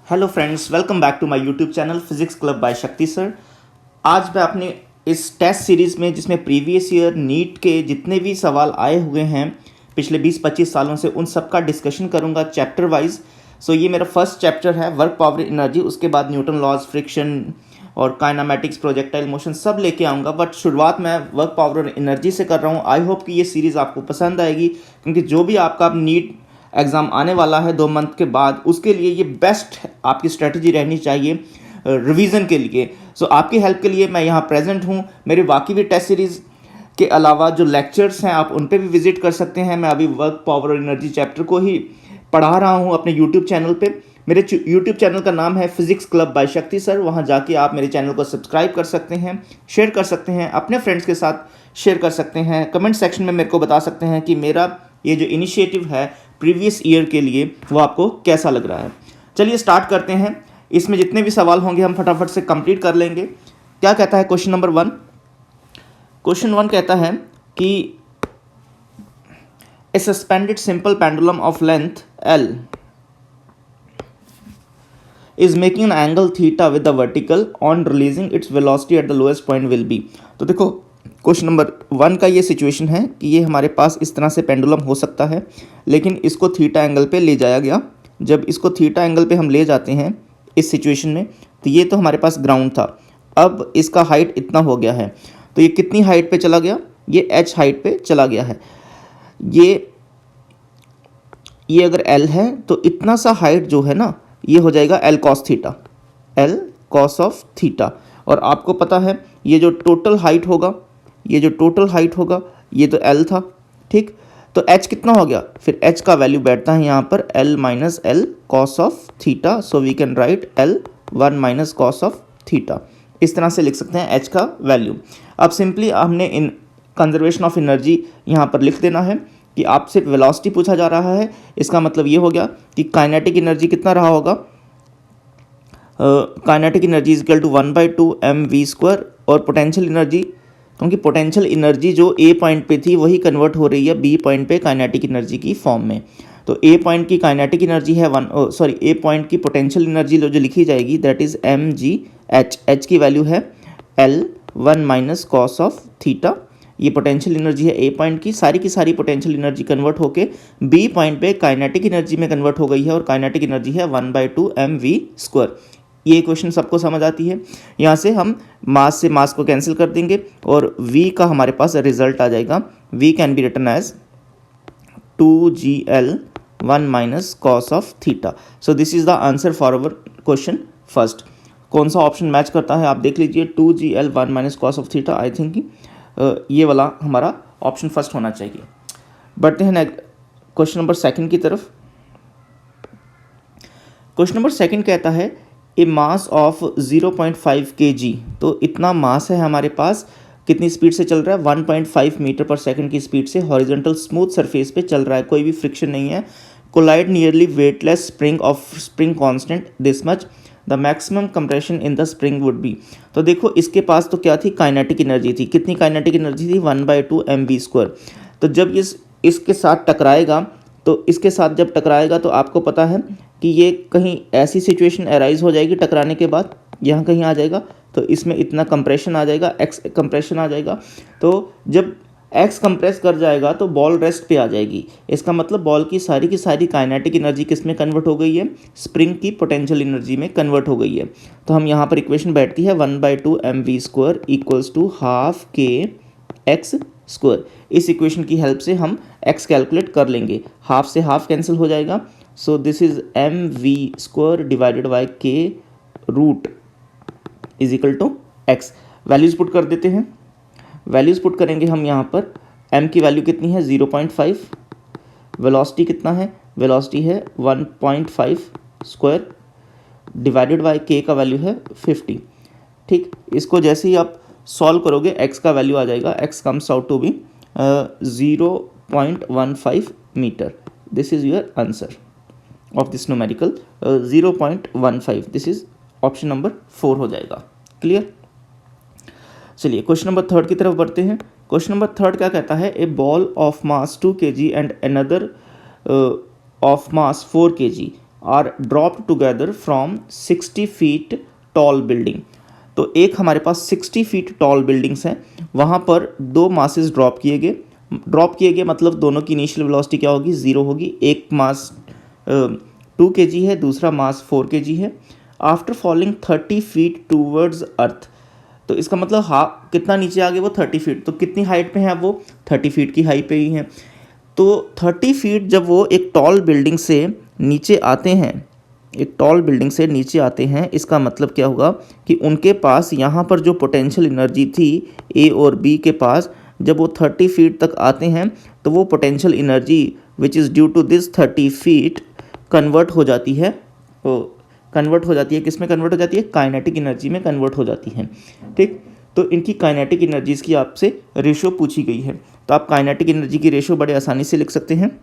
Hello friends, welcome back to my YouTube channel physics club by Shakti sir. आज मैं अपने इस टेस्ट सीरीज़ में जिसमें प्रीवियस ईयर नीट के जितने भी सवाल आए हुए हैं पिछले 20-25 सालों से उन सब का डिस्कशन करूंगा चैप्टर वाइज। सो ये मेरा फर्स्ट चैप्टर है वर्क पावर एनर्जी, उसके बाद न्यूटन लॉज, फ्रिक्शन और काइनामेटिक्स, प्रोजेक्टाइल मोशन सब लेके आऊँगा। बट शुरुआत मैं वर्क पावर और एनर्जी से कर रहा हूँ। आई होप कि ये सीरीज़ आपको पसंद आएगी, क्योंकि जो भी आपका नीट एग्ज़ाम आने वाला है 2 मंथ के बाद, उसके लिए ये बेस्ट आपकी स्ट्रेटजी रहनी चाहिए रिवीजन के लिए। सो आपकी हेल्प के लिए मैं यहाँ प्रेजेंट हूँ। मेरे बाकी भी टेस्ट सीरीज़ के अलावा जो लेक्चर्स हैं आप उन पे भी विजिट कर सकते हैं। मैं अभी वर्क पावर और एनर्जी चैप्टर को ही पढ़ा रहा हूँ अपने यूट्यूब चैनल पे। मेरे यूट्यूब चैनल का नाम है physics club by Shakti sir. वहाँ जाके आप मेरे चैनल को सब्सक्राइब कर सकते हैं, शेयर कर सकते हैं, अपने फ्रेंड्स के साथ शेयर कर सकते हैं। कमेंट सेक्शन में मेरे को बता सकते हैं कि मेरा ये जो इनिशिएटिव है प्रीवियस ईयर के लिए वो आपको कैसा लग रहा है। चलिए स्टार्ट करते हैं। इसमें जितने भी सवाल होंगे हम फटाफट से कंप्लीट कर लेंगे। क्या कहता है क्वेश्चन नंबर 1? क्वेश्चन 1 कहता है कि a suspended simple pendulum of length L is making an angle theta with the vertical on releasing its velocity at the lowest point will be। तो देखो क्वेश्चन नंबर 1 का ये सिचुएशन है कि ये हमारे पास इस तरह से पेंडुलम हो सकता है, लेकिन इसको थीटा एंगल पे ले जाया गया। जब इसको थीटा एंगल पे हम ले जाते हैं इस सिचुएशन में, तो ये तो हमारे पास ग्राउंड था। अब इसका हाइट इतना हो गया है, तो ये कितनी हाइट पे चला गया? ये h हाइट पे चला गया है। ये अगर L है तो इतना सा हाइट जो है ना, ये हो जाएगा L cos theta, L cos of theta. और आपको पता है ये जो टोटल हाइट होगा, ये तो L था, ठीक। तो h कितना हो गया? फिर h का वैल्यू बैठता है यहाँ पर L minus L cos of theta. So we can write L 1 minus cos of theta. इस तरह से लिख सकते हैं h का वैल्यू। अब सिंपली हमने इन कंजर्वेशन ऑफ एनर्जी यहाँ पर लिख देना है कि आपसे वेलोसिटी पूछा जा रहा है। इसका मतलब ये हो गया कि काइनेटिक एनर्जी कितना रहा होगा? Kinetic energy is equal to 1/2 mv²। और पोटेंशियल एनर्जी, क्योंकि पोटेंशियल एनर्जी जो ए पॉइंट पे थी वही कन्वर्ट हो रही है बी पॉइंट पे काइनेटिक एनर्जी की फॉर्म में। तो ए पॉइंट की काइनेटिक एनर्जी है ए पॉइंट की पोटेंशियल एनर्जी जो लिखी जाएगी दैट इज mgh। h की वैल्यू है L 1 minus cos of theta. ये पोटेंशियल एनर्जी है ए पॉइंट की सारी पोटेंशियल एनर्जी कन्वर्ट होके बी पॉइंट पे काइनेटिक एनर्जी में कन्वर्ट हो गई है, और काइनेटिक एनर्जी है 1/2 mv²। ये इक्वेशन सबको समझ आती है। यहाँ से हम मास से मास को कैंसिल कर देंगे और v का हमारे पास रिजल्ट आ जाएगा। v can be written as 2gl 1 minus cos of theta. So this is the answer for our question first. कौन सा ऑप्शन मैच करता है आप देख लीजिए। 2gl 1 minus cos of theta, I think ये वाला हमारा ऑप्शन फर्स्ट होना चाहिए। बढ़ते हैं क्वेश्चन नंबर 2 की तरफ। क्वेश्चन नंबर 2 कहता है ए मास ऑफ 0.5 kg। तो इतना मास है हमारे पास, कितनी स्पीड से चल रहा है? 1.5 मीटर पर सेकंड की स्पीड से हॉरिजॉन्टल स्मूथ सरफेस पे चल रहा है, कोई भी फ्रिक्शन नहीं है। Collide nearly weightless spring of spring constant this much, the maximum compression in the spring would be. तो देखो इसके पास तो क्या थी? काइनेटिक एनर्जी थी। कितनी काइनेटिक एनर्जी थी? 1/2 mv²। तो जब इसके साथ टकराएगा तो आपको पता है कि ये कहीं ऐसी सिचुएशन अराइज हो जाएगी टकराने के बाद, यहाँ कहीं आ जाएगा, तो इसमें इतना कंप्रेशन आ जाएगा, x कंप्रेशन आ जाएगा। तो जब x कंप्रेस कर जाएगा तो बॉल रेस्ट पे आ जाएगी। इसका मतलब बॉल की सारी काइनेटिक एनर्जी किस में कन्वर्ट हो गई है? स्प्रिंग की पोटेंशियल एनर्जी में कन्वर्ट हो गई है। तो हम यहाँ पर इक्वेशन बैठती है 1/2 mv² इक्वल्स टू ½ kx²। इस इक्वेशन की हेल्प से हम x कैलकुलेट कर लेंगे। हाफ से हाफ कैंसिल हो जाएगा। So this is mv² divided by k root is equal to x। Values put कर देते हैं। वैल्यूज पुट करेंगे हम यहाँ पर। m की वैल्यू कितनी है? 0.5। वेलोसिटी कितना है? वेलोसिटी है 1.5² डिवाइडेड बाई k का वैल्यू है 50। ठीक, इसको जैसे ही आप सॉल्व करोगे x का वैल्यू आ जाएगा, x comes out to be 0.15 metre. This is your answer of this numerical 0.15। This is option number 4 हो जाएगा। क्लियर? चलिए क्वेश्चन नंबर 3 की तरफ बढ़ते हैं। क्वेश्चन नंबर 3 क्या कहता है? A ball of mass 2 kg and another of mass 4 kg are dropped together from 60 feet tall building. तो एक हमारे पास 60 फीट टॉल बिल्डिंग्स हैं, वहाँ पर दो मासेस ड्रॉप किए गए मतलब दोनों की इनिशियल वेलोसिटी क्या होगी, 0 होगी। एक मास 2 kg है, दूसरा मास 4 kg है। आफ्टर फॉलिंग 30 फीट टूवर्ड्स अर्थ, तो इसका मतलब कितना नीचे आ गए वो 30 फीट। तो कितनी हाइट पे हैं वो 30 फीट की हाइट पे ही हैं। तो 30 फीट जब वो एक टॉल बिल्डिंग से नीचे आते हैं, इसका मतलब क्या होगा कि उनके पास यहाँ पर जो पोटेंशियल एनर्जी थी ए और बी के पास, जब वो 30 फीट तक आते हैं तो वो potential energy which is due to this 30 feet convert हो जाती है किस में कन्वर्ट हो जाती है, काइनेटिक एनर्जी में कन्वर्ट हो जाती है। ठीक, तो इनकी काइनेटिक एनर्जीज की आपसे रेशो पूछी गई है, तो आप काइनेटिक एनर्जी की रेशो बड़े आसानी से लिख सकते हैं,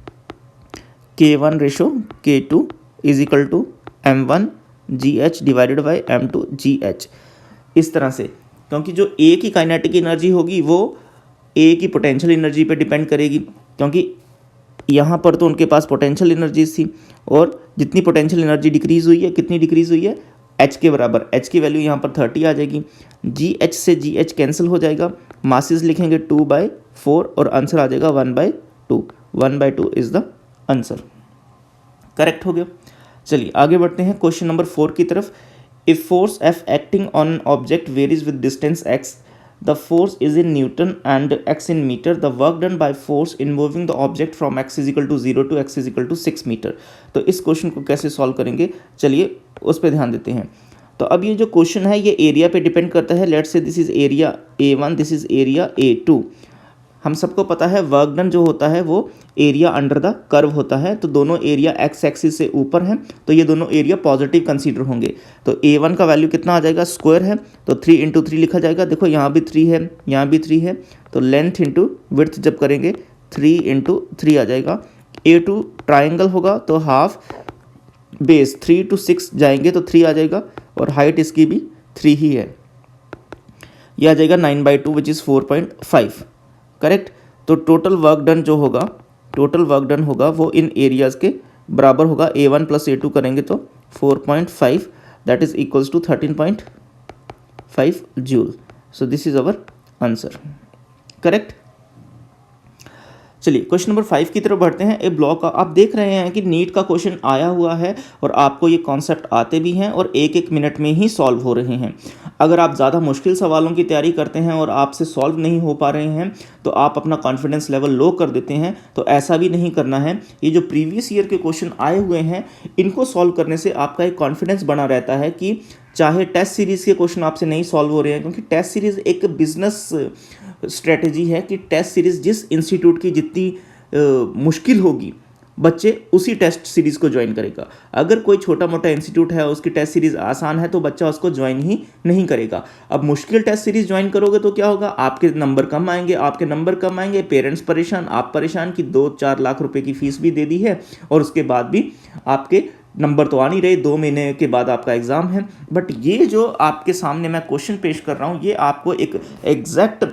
K1 ratio K2 is equal to M1 GH divided by M2 GH। इस तरह से, क्योंकि जो ए की काइनेटिक एनर्जी होगी वो ए की पोटेंशियल एनर्जी पे डिपेंड करेगी, क्योंकि यहाँ पर तो उनके पास पोटेंशियल एनर्जीज थी और जितनी पोटेंशियल एनर्जी डिक्रीज़ हुई है, कितनी डिक्रीज़ हुई है, एच के बराबर। एच की वैल्यू यहाँ पर 30 आ जाएगी। जी एच से जी एच कैंसिल हो जाएगा, मासेस लिखेंगे 2/4 और आंसर आ जाएगा 1/2। 1/2 इज़ द आंसर। करेक्ट हो गया। चलिए आगे बढ़ते हैं क्वेश्चन नंबर 4 की तरफ। If force F acting on an object varies with distance x, the force is in Newton and x in meter, the work done by force in moving the object from x is equal to 0 to x is equal to 6 metre. तो इस question को कैसे solve करेंगे, चलिए उस पर ध्यान देते हैं। तो अब ये जो क्वेश्चन है ये एरिया पे डिपेंड करता है। Let's say this is area A1, this is area A2। हम सबको पता है वर्क डन जो होता है वो एरिया अंडर द कर्व होता है, तो दोनों एरिया एक्स एक्सिस से ऊपर हैं, तो ये दोनों एरिया पॉजिटिव कंसीडर होंगे। तो A1 का वैल्यू कितना आ जाएगा, स्क्वायर है तो 3 × 3 लिखा जाएगा। देखो यहाँ भी 3 है, यहाँ भी 3 है, तो लेंथ इंटू विड्थ जब करेंगे 3 × 3 आ जाएगा। A2 ट्राइंगल होगा तो हाफ बेस 3 to 6 जाएंगे तो 3 आ जाएगा, और हाइट इसकी भी 3 ही है, यह आ जाएगा 9/2 विच इज़ 4.5। करेक्ट। तो टोटल वर्क डन होगा वो इन एरियाज़ के बराबर होगा। A1 + A2 करेंगे तो 4.5 that is equals to 13.5 joule. So this is our answer. Correct. चलिए क्वेश्चन नंबर 5 की तरफ बढ़ते हैं। ए ब्लॉक का आप देख रहे हैं कि नीट का क्वेश्चन आया हुआ है और आपको ये कॉन्सेप्ट आते भी हैं और एक मिनट में ही सॉल्व हो रहे हैं। अगर आप ज़्यादा मुश्किल सवालों की तैयारी करते हैं और आपसे सॉल्व नहीं हो पा रहे हैं तो आप अपना कॉन्फिडेंस लेवल लो कर देते हैं, तो ऐसा भी नहीं करना है। ये जो प्रीवियस ईयर के क्वेश्चन आए हुए हैं इनको सॉल्व करने से आपका एक कॉन्फिडेंस बना रहता है कि चाहे टेस्ट सीरीज़ के क्वेश्चन आपसे नहीं सॉल्व हो रहे हैं, क्योंकि टेस्ट सीरीज़ एक बिजनेस स्ट्रेटजी है कि टेस्ट सीरीज़ जिस इंस्टीट्यूट की जितनी मुश्किल होगी बच्चे उसी टेस्ट सीरीज़ को ज्वाइन करेगा। अगर कोई छोटा मोटा इंस्टीट्यूट है उसकी टेस्ट सीरीज़ आसान है तो बच्चा उसको ज्वाइन ही नहीं करेगा। अब मुश्किल टेस्ट सीरीज़ ज्वाइन करोगे तो क्या होगा, आपके नंबर कम आएंगे, पेरेंट्स परेशान, आप परेशान कि 2-4 लाख रुपए की फ़ीस भी दे दी है और उसके बाद भी आपके नंबर तो आ नहीं रहे, 2 महीने के बाद आपका एग्ज़ाम है। बट ये जो आपके सामने मैं क्वेश्चन पेश कर रहा हूँ ये आपको एक एग्जैक्ट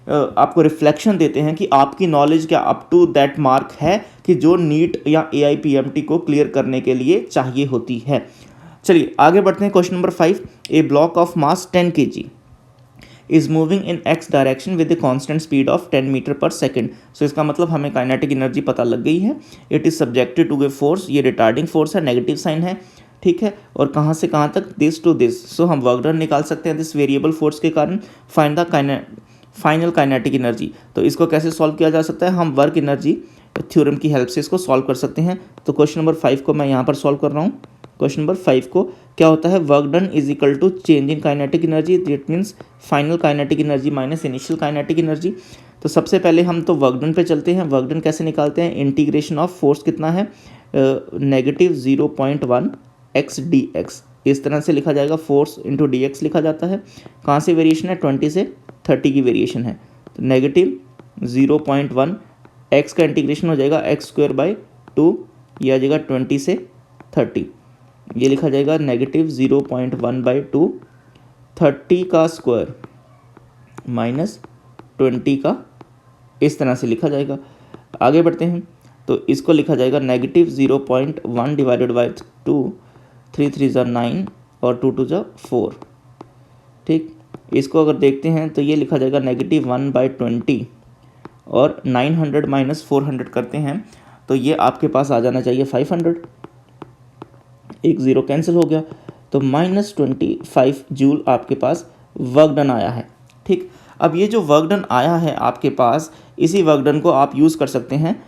आपको रिफ्लेक्शन देते हैं कि आपकी नॉलेज क्या अप टू दैट मार्क है कि जो नीट या AIPMT को क्लियर करने के लिए चाहिए होती है। चलिए आगे बढ़ते हैं। Question number 5। A block of mass 10 kg is moving in x direction with a constant speed of 10 metre पर सेकेंड। सो इसका मतलब हमें काइनेटिक एनर्जी पता लग गई है। It is subjected to a force, ये रिटार्डिंग फोर्स है, नेगेटिव साइन है, ठीक है। और कहाँ से कहाँ तक, दिस टू दिस। सो हम वर्क डन निकाल सकते हैं दिस वेरिएबल फोर्स के कारण। Find the final kinetic energy. तो इसको कैसे सॉल्व किया जा सकता है, हम वर्क एनर्जी थ्योरम की हेल्प से इसको सॉल्व कर सकते हैं। तो क्वेश्चन नंबर 5 को मैं यहाँ पर सॉल्व कर रहा हूँ। क्वेश्चन नंबर 5 को क्या होता है, work done is equal to change in kinetic energy, that means final kinetic energy minus initial kinetic energy. तो सबसे पहले हम तो वर्क डन पे चलते हैं। वर्क डन कैसे निकालते हैं, इंटीग्रेशन ऑफ फोर्स कितना है, -0.1 x dx, इस तरह से लिखा जाएगा। फोर्स इंटू dx लिखा जाता है। कहाँ से वेरिएशन है, 20 से 30 की वेरिएशन है। तो -0.1 x का इंटीग्रेशन हो जाएगा x²/2, ये आ जाएगा 20 से 30, ये लिखा जाएगा -0.1/2, 30 का स्क्वायर -20 का, इस तरह से लिखा जाएगा। आगे बढ़ते हैं। तो इसको लिखा जाएगा नेगेटिव 0.1 डिवाइडेड बाई 2, 3 3 ज़ा 9 और 2 2 ज़ा 4। ठीक, इसको अगर देखते हैं तो ये लिखा जाएगा नेगेटिव 1/20 और 900 माइनस 400 करते हैं तो ये आपके पास आ जाना चाहिए 500। एक ज़ीरो कैंसिल हो गया तो -25 जूल आपके पास वर्क डन आया है। ठीक, अब ये जो वर्क डन आया है आपके पास, इसी वर्क डन को आप यूज़ कर सकते हैं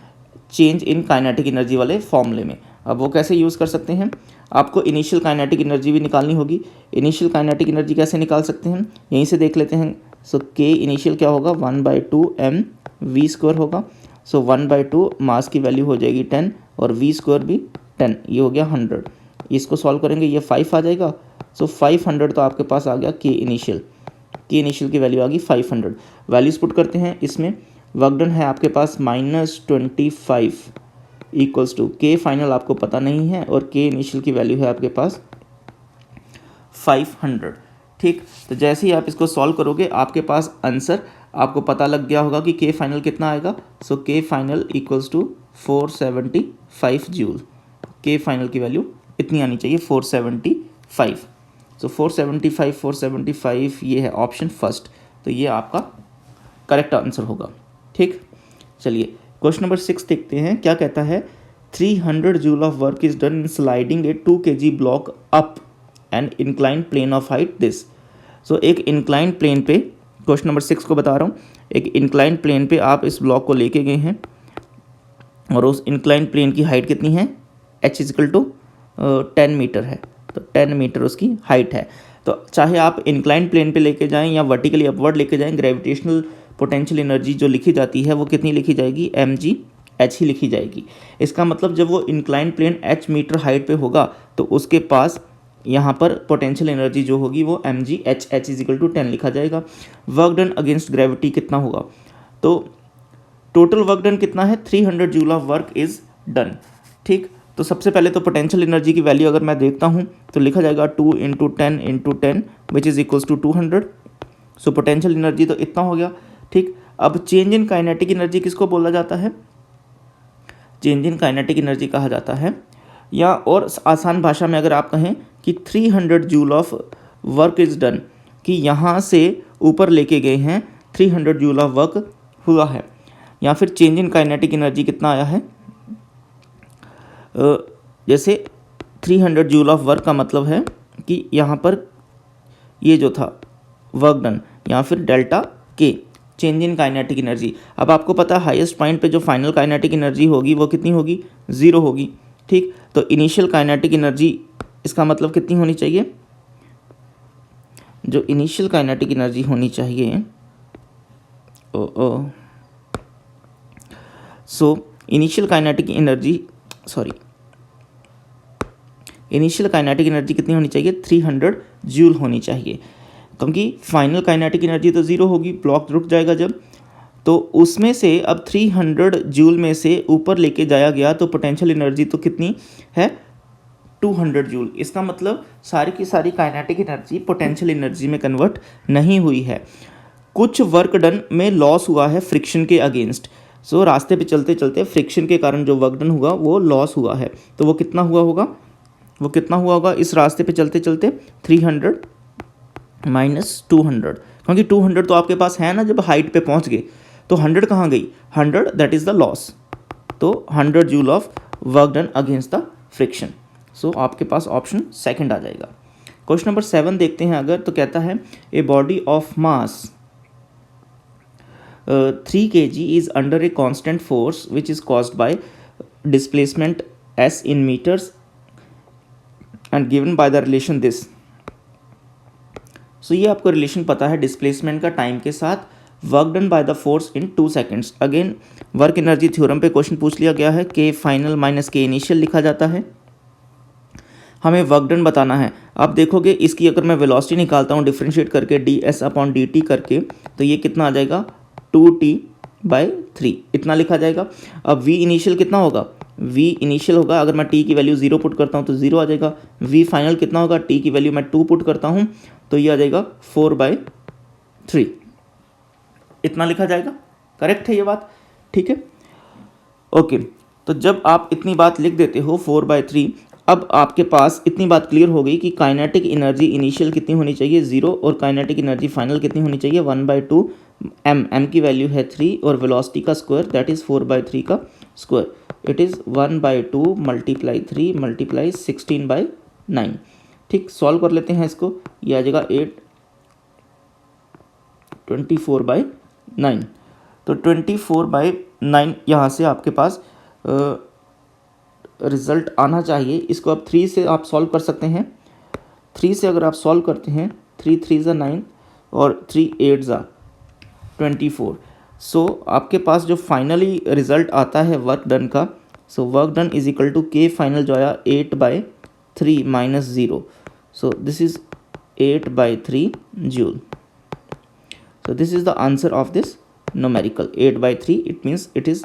चेंज इन काइनेटिक एनर्जी वाले फॉर्मूले में। अब वो कैसे यूज़ कर सकते हैं, आपको इनिशियल काइनेटिक एनर्जी भी निकालनी होगी। इनिशियल काइनेटिक एनर्जी कैसे निकाल सकते हैं, यहीं से देख लेते हैं। सो के इनिशियल क्या होगा, 1/2 mv² होगा। सो 1/2 मास की वैल्यू हो जाएगी 10 और v² भी 10, ये हो गया 100। इसको सॉल्व करेंगे ये 5 आ जाएगा। सो 500 तो आपके पास आ गया के इनिशियल की वैल्यू आ गई 500। वैल्यूज़ पुट करते हैं इसमें। वर्क डन है आपके पास -25 इक्वल्स टू के फाइनल आपको पता नहीं है और के इनिशियल की वैल्यू है आपके पास 500। ठीक, तो जैसे ही आप इसको सॉल्व करोगे आपके पास आंसर आपको पता लग गया होगा कि के फाइनल कितना आएगा। सो के फाइनल इक्वल्स टू 475 जूल। के फाइनल की वैल्यू इतनी आनी चाहिए 475। सो 475 ये है ऑप्शन फर्स्ट, तो ये आपका करेक्ट आंसर होगा। ठीक, चलिए क्वेश्चन नंबर 6 देखते हैं क्या कहता है। 300 joule of work is done in sliding a 2 kg block up and incline plane of height this. So एक इंक्लाइन प्लेन पे, क्वेश्चन नंबर 6 को बता रहा हूँ, एक इंक्लाइन प्लेन पे आप इस ब्लॉक को लेके गए हैं और उस इंक्लाइन प्लेन की हाइट कितनी है, h = 10 मीटर है, तो 10 मीटर उसकी हाइट है। तो चाहे आप इंक्लाइन प्लेन पे लेके जाएं या वर्टिकली अपवर्ड लेके जाएं, ग्रेविटेशनल पोटेंशियल एनर्जी जो लिखी जाती है वो कितनी लिखी जाएगी, mgh ही लिखी जाएगी। इसका मतलब जब वो incline plane h metre height पे होगा तो उसके पास यहाँ पर पोटेंशियल एनर्जी जो होगी वो mgh, h = 10 लिखा जाएगा। वर्क डन अगेंस्ट ग्रेविटी कितना होगा, तो टोटल वर्क डन कितना है, 300 joule of work is done. ठीक, तो सबसे पहले तो पोटेंशियल एनर्जी की वैल्यू अगर मैं देखता हूँ तो लिखा जाएगा 2 × 10 × 10 which is equals to 200। So potential energy तो इतना हो गया। ठीक, अब चेंज इन काइनेटिक एनर्जी किसको बोला जाता है, चेंज इन काइनेटिक एनर्जी कहा जाता है, या और आसान भाषा में अगर आप कहें कि 300 joule of work is done, कि यहाँ से ऊपर लेके गए हैं 300 जूल ऑफ वर्क हुआ है, या फिर चेंज इन काइनेटिक एनर्जी कितना आया है। जैसे 300 जूल ऑफ वर्क का मतलब है कि यहाँ पर ये जो था वर्क डन, या फिर डेल्टा के, चेंज इन काइनेटिक एनर्जी। अब आपको पता है हाईएस्ट पॉइंट पे जो फाइनल काइनेटिक एनर्जी होगी वो कितनी होगी, 0 होगी। ठीक, तो इनिशियल काइनेटिक एनर्जी इसका मतलब कितनी होनी चाहिए, जो इनिशियल काइनेटिक एनर्जी होनी चाहिए, सो इनिशियल काइनेटिक एनर्जी कितनी होनी चाहिए, 300 जूल होनी चाहिए, क्योंकि फाइनल काइनेटिक एनर्जी तो 0 होगी, ब्लॉक रुक जाएगा जब, तो उसमें से अब 300 जूल में से ऊपर लेके जाया गया तो पोटेंशियल एनर्जी तो कितनी है, 200 जूल। इसका मतलब सारी की सारी काइनेटिक एनर्जी पोटेंशियल एनर्जी में कन्वर्ट नहीं हुई है। कुछ वर्क डन में लॉस हुआ है फ्रिक्शन के अगेंस्ट। सो रास्ते पे चलते चलते फ्रिक्शन के कारण जो वर्क डन हुआ वो लॉस हुआ है, तो वो कितना हुआ होगा, इस रास्ते पे चलते चलते 300 माइनस 200, क्योंकि 200 तो आपके पास है ना, जब हाइट पे पहुंच गए तो 100 कहाँ गई, 100 दैट इज़ द लॉस। तो 100 joule of work done against the friction. So आपके पास ऑप्शन सेकंड आ जाएगा। क्वेश्चन नंबर 7 देखते हैं अगर, तो कहता है a body of mass 3 kg is under a constant force which is caused by displacement s in meters and given by the relation this। सो ये आपको रिलेशन पता है डिस्प्लेसमेंट का टाइम के साथ, work done by the force in 2 seconds. Again work energy theorem पे question पूछ लिया गया है, के फाइनल माइनस के इनिशियल लिखा जाता है, हमें वर्क डन बताना है। अब देखोगे इसकी अगर मैं वेलोसिटी निकालता हूँ डिफरेंशिएट करके ds/dt करके, तो ये कितना आ जाएगा, 2t/3 इतना लिखा जाएगा। अब v इनिशियल कितना होगा, v इनिशियल होगा, अगर मैं t की वैल्यू 0 पुट करता हूँ तो 0 आ जाएगा। v फाइनल कितना होगा, t की वैल्यू मैं 2 पुट करता हूँ तो ये आ जाएगा 4/3, इतना लिखा जाएगा। करेक्ट है ये बात, ठीक है, ओके। तो जब आप इतनी बात लिख देते हो 4/3, अब आपके पास इतनी बात क्लियर हो गई कि काइनेटिक एनर्जी इनिशियल कितनी होनी चाहिए 0 और काइनेटिक एनर्जी फाइनल कितनी होनी चाहिए 1/2 m की वैल्यू है 3 और वेलोसिटी का स्क्वायर दैट इज़ 4/3 का स्क्वायर, इट इज़ 1/2 × 3 × 16/9। ठीक, सॉल्व कर लेते हैं इसको, ये आ जाएगा 24/9। तो 24/9 यहाँ से आपके पास रिज़ल्ट आना चाहिए। इसको अब 3 से आप सॉल्व कर सकते हैं। 3 से अगर आप सॉल्व करते हैं, 3 3 ज़ा 9 और 3 8 ज़ा 24। सो आपके पास जो फाइनली रिज़ल्ट आता है वर्क डन का, so work done is equal to के फाइनल जो आया 8/3 - 0, so this is 8/3 joule. So this is the answer of this numerical 8/3, it means it is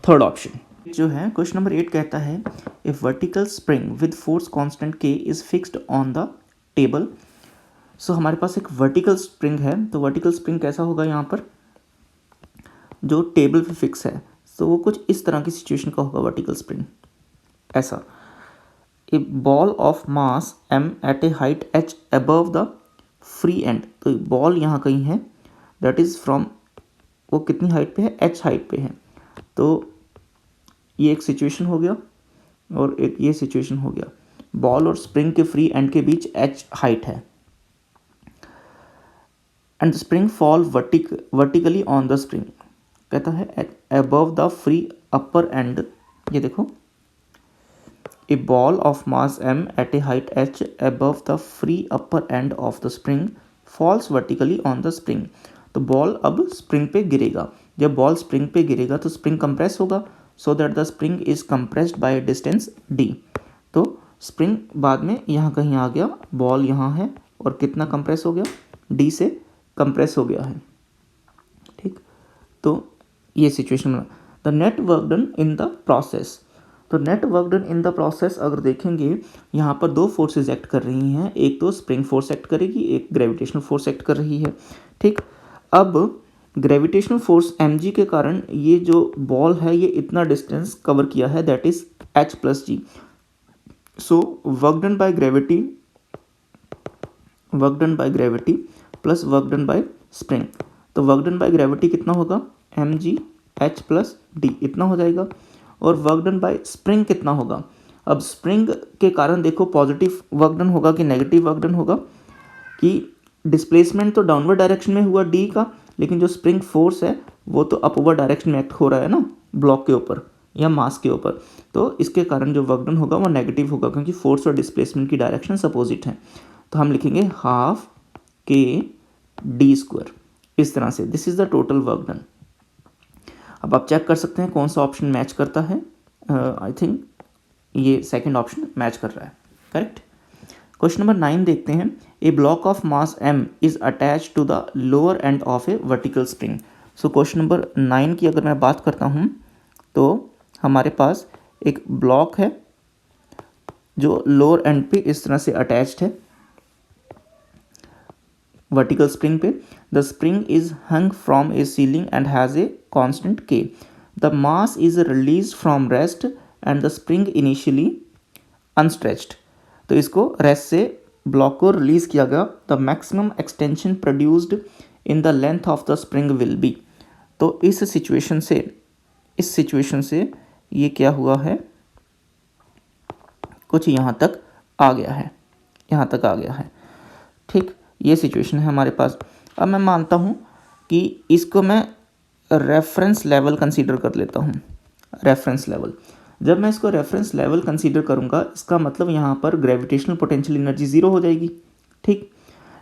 third option। जो है क्वेश्चन नंबर 8 कहता है if vertical spring with force constant K is fixed on the table। सो हमारे पास एक vertical spring है, तो vertical spring कैसा होगा यहाँ पर जो टेबल पे फिक्स है, तो वो कुछ इस तरह की सिचुएशन का होगा वर्टिकल स्प्रिंग ऐसा। A ball of mass m at a height h above the free end, तो बॉल यहाँ कहीं है दैट इज़ फ्रॉम, वो कितनी हाइट पे है h हाइट पे है, तो ये एक सिचुएशन हो गया और एक ये सिचुएशन हो गया। बॉल और स्प्रिंग के फ्री एंड के बीच h हाइट है and spring fall vertically on the spring, कहता है above the free upper end. ये देखो, a ball of mass m at a height h above the free upper end of the spring falls vertically on the spring. तो ball अब spring पे गिरेगा, जब ball spring पे गिरेगा तो स्प्रिंग कंप्रेस होगा, सो that the spring is compressed by distance d। तो स्प्रिंग बाद में यहाँ कहीं आ गया, बॉल यहाँ है और कितना कंप्रेस हो गया, d से कंप्रेस हो गया है। ठीक, तो ये सिचुएशन बना। The net work done in the process, तो net work done in the process अगर देखेंगे यहाँ पर दो फोर्सेस एक्ट कर रही हैं, एक तो स्प्रिंग फोर्स एक्ट करेगी, एक ग्रेविटेशनल फोर्स एक्ट कर रही है। ठीक, अब ग्रेविटेशनल फोर्स mg के कारण ये जो बॉल है ये इतना डिस्टेंस कवर किया है that is h + g। So work done by gravity plus work done bye spring, तो वर्क डन बाय ग्रेविटी कितना होगा mg h + d इतना हो जाएगा, और वर्क डन बाय स्प्रिंग कितना होगा। अब स्प्रिंग के कारण देखो पॉजिटिव वर्क डन होगा कि नेगेटिव वर्क डन होगा, कि डिस्प्लेसमेंट तो डाउनवर्ड डायरेक्शन में हुआ d का, लेकिन जो स्प्रिंग फोर्स है वो तो अपवर्ड डायरेक्शन में एक्ट हो रहा है ना ब्लॉक के ऊपर या मास के ऊपर, तो इसके कारण जो वर्क डन होगा वो नेगेटिव होगा क्योंकि फोर्स और डिस्प्लेसमेंट की डायरेक्शन अपोजिट है। तो हम लिखेंगे ½ k d², इस तरह से this is the total work done. अब आप चेक कर सकते हैं कौन सा ऑप्शन मैच करता है। आई थिंक ये सेकंड ऑप्शन मैच कर रहा है, करेक्ट। क्वेश्चन नंबर 9 देखते हैं। A block of mass m is attach to the lower end of a vertical spring. So question number 9 की अगर मैं बात करता हूँ तो हमारे पास एक ब्लॉक है जो लोअर एंड पे इस तरह से अटैच्ड है वर्टिकल स्प्रिंग पे। The spring is hung from A ceiling and has a constant k। The mass is release from rest and the spring initially unstretched. तो इसको रेस्ट से ब्लॉक को रिलीज किया गया। The maximum extension produced in the length of the spring will be. तो इस situation से ये क्या हुआ है, कुछ यहाँ तक आ गया है, ठीक, ये सिचुएशन है हमारे पास। अब मैं मानता हूँ कि इसको मैं रेफरेंस लेवल कंसीडर कर लेता हूँ। रेफरेंस लेवल, जब मैं इसको रेफरेंस लेवल कंसीडर करूँगा इसका मतलब यहाँ पर ग्रेविटेशनल पोटेंशियल एनर्जी ज़ीरो हो जाएगी। ठीक,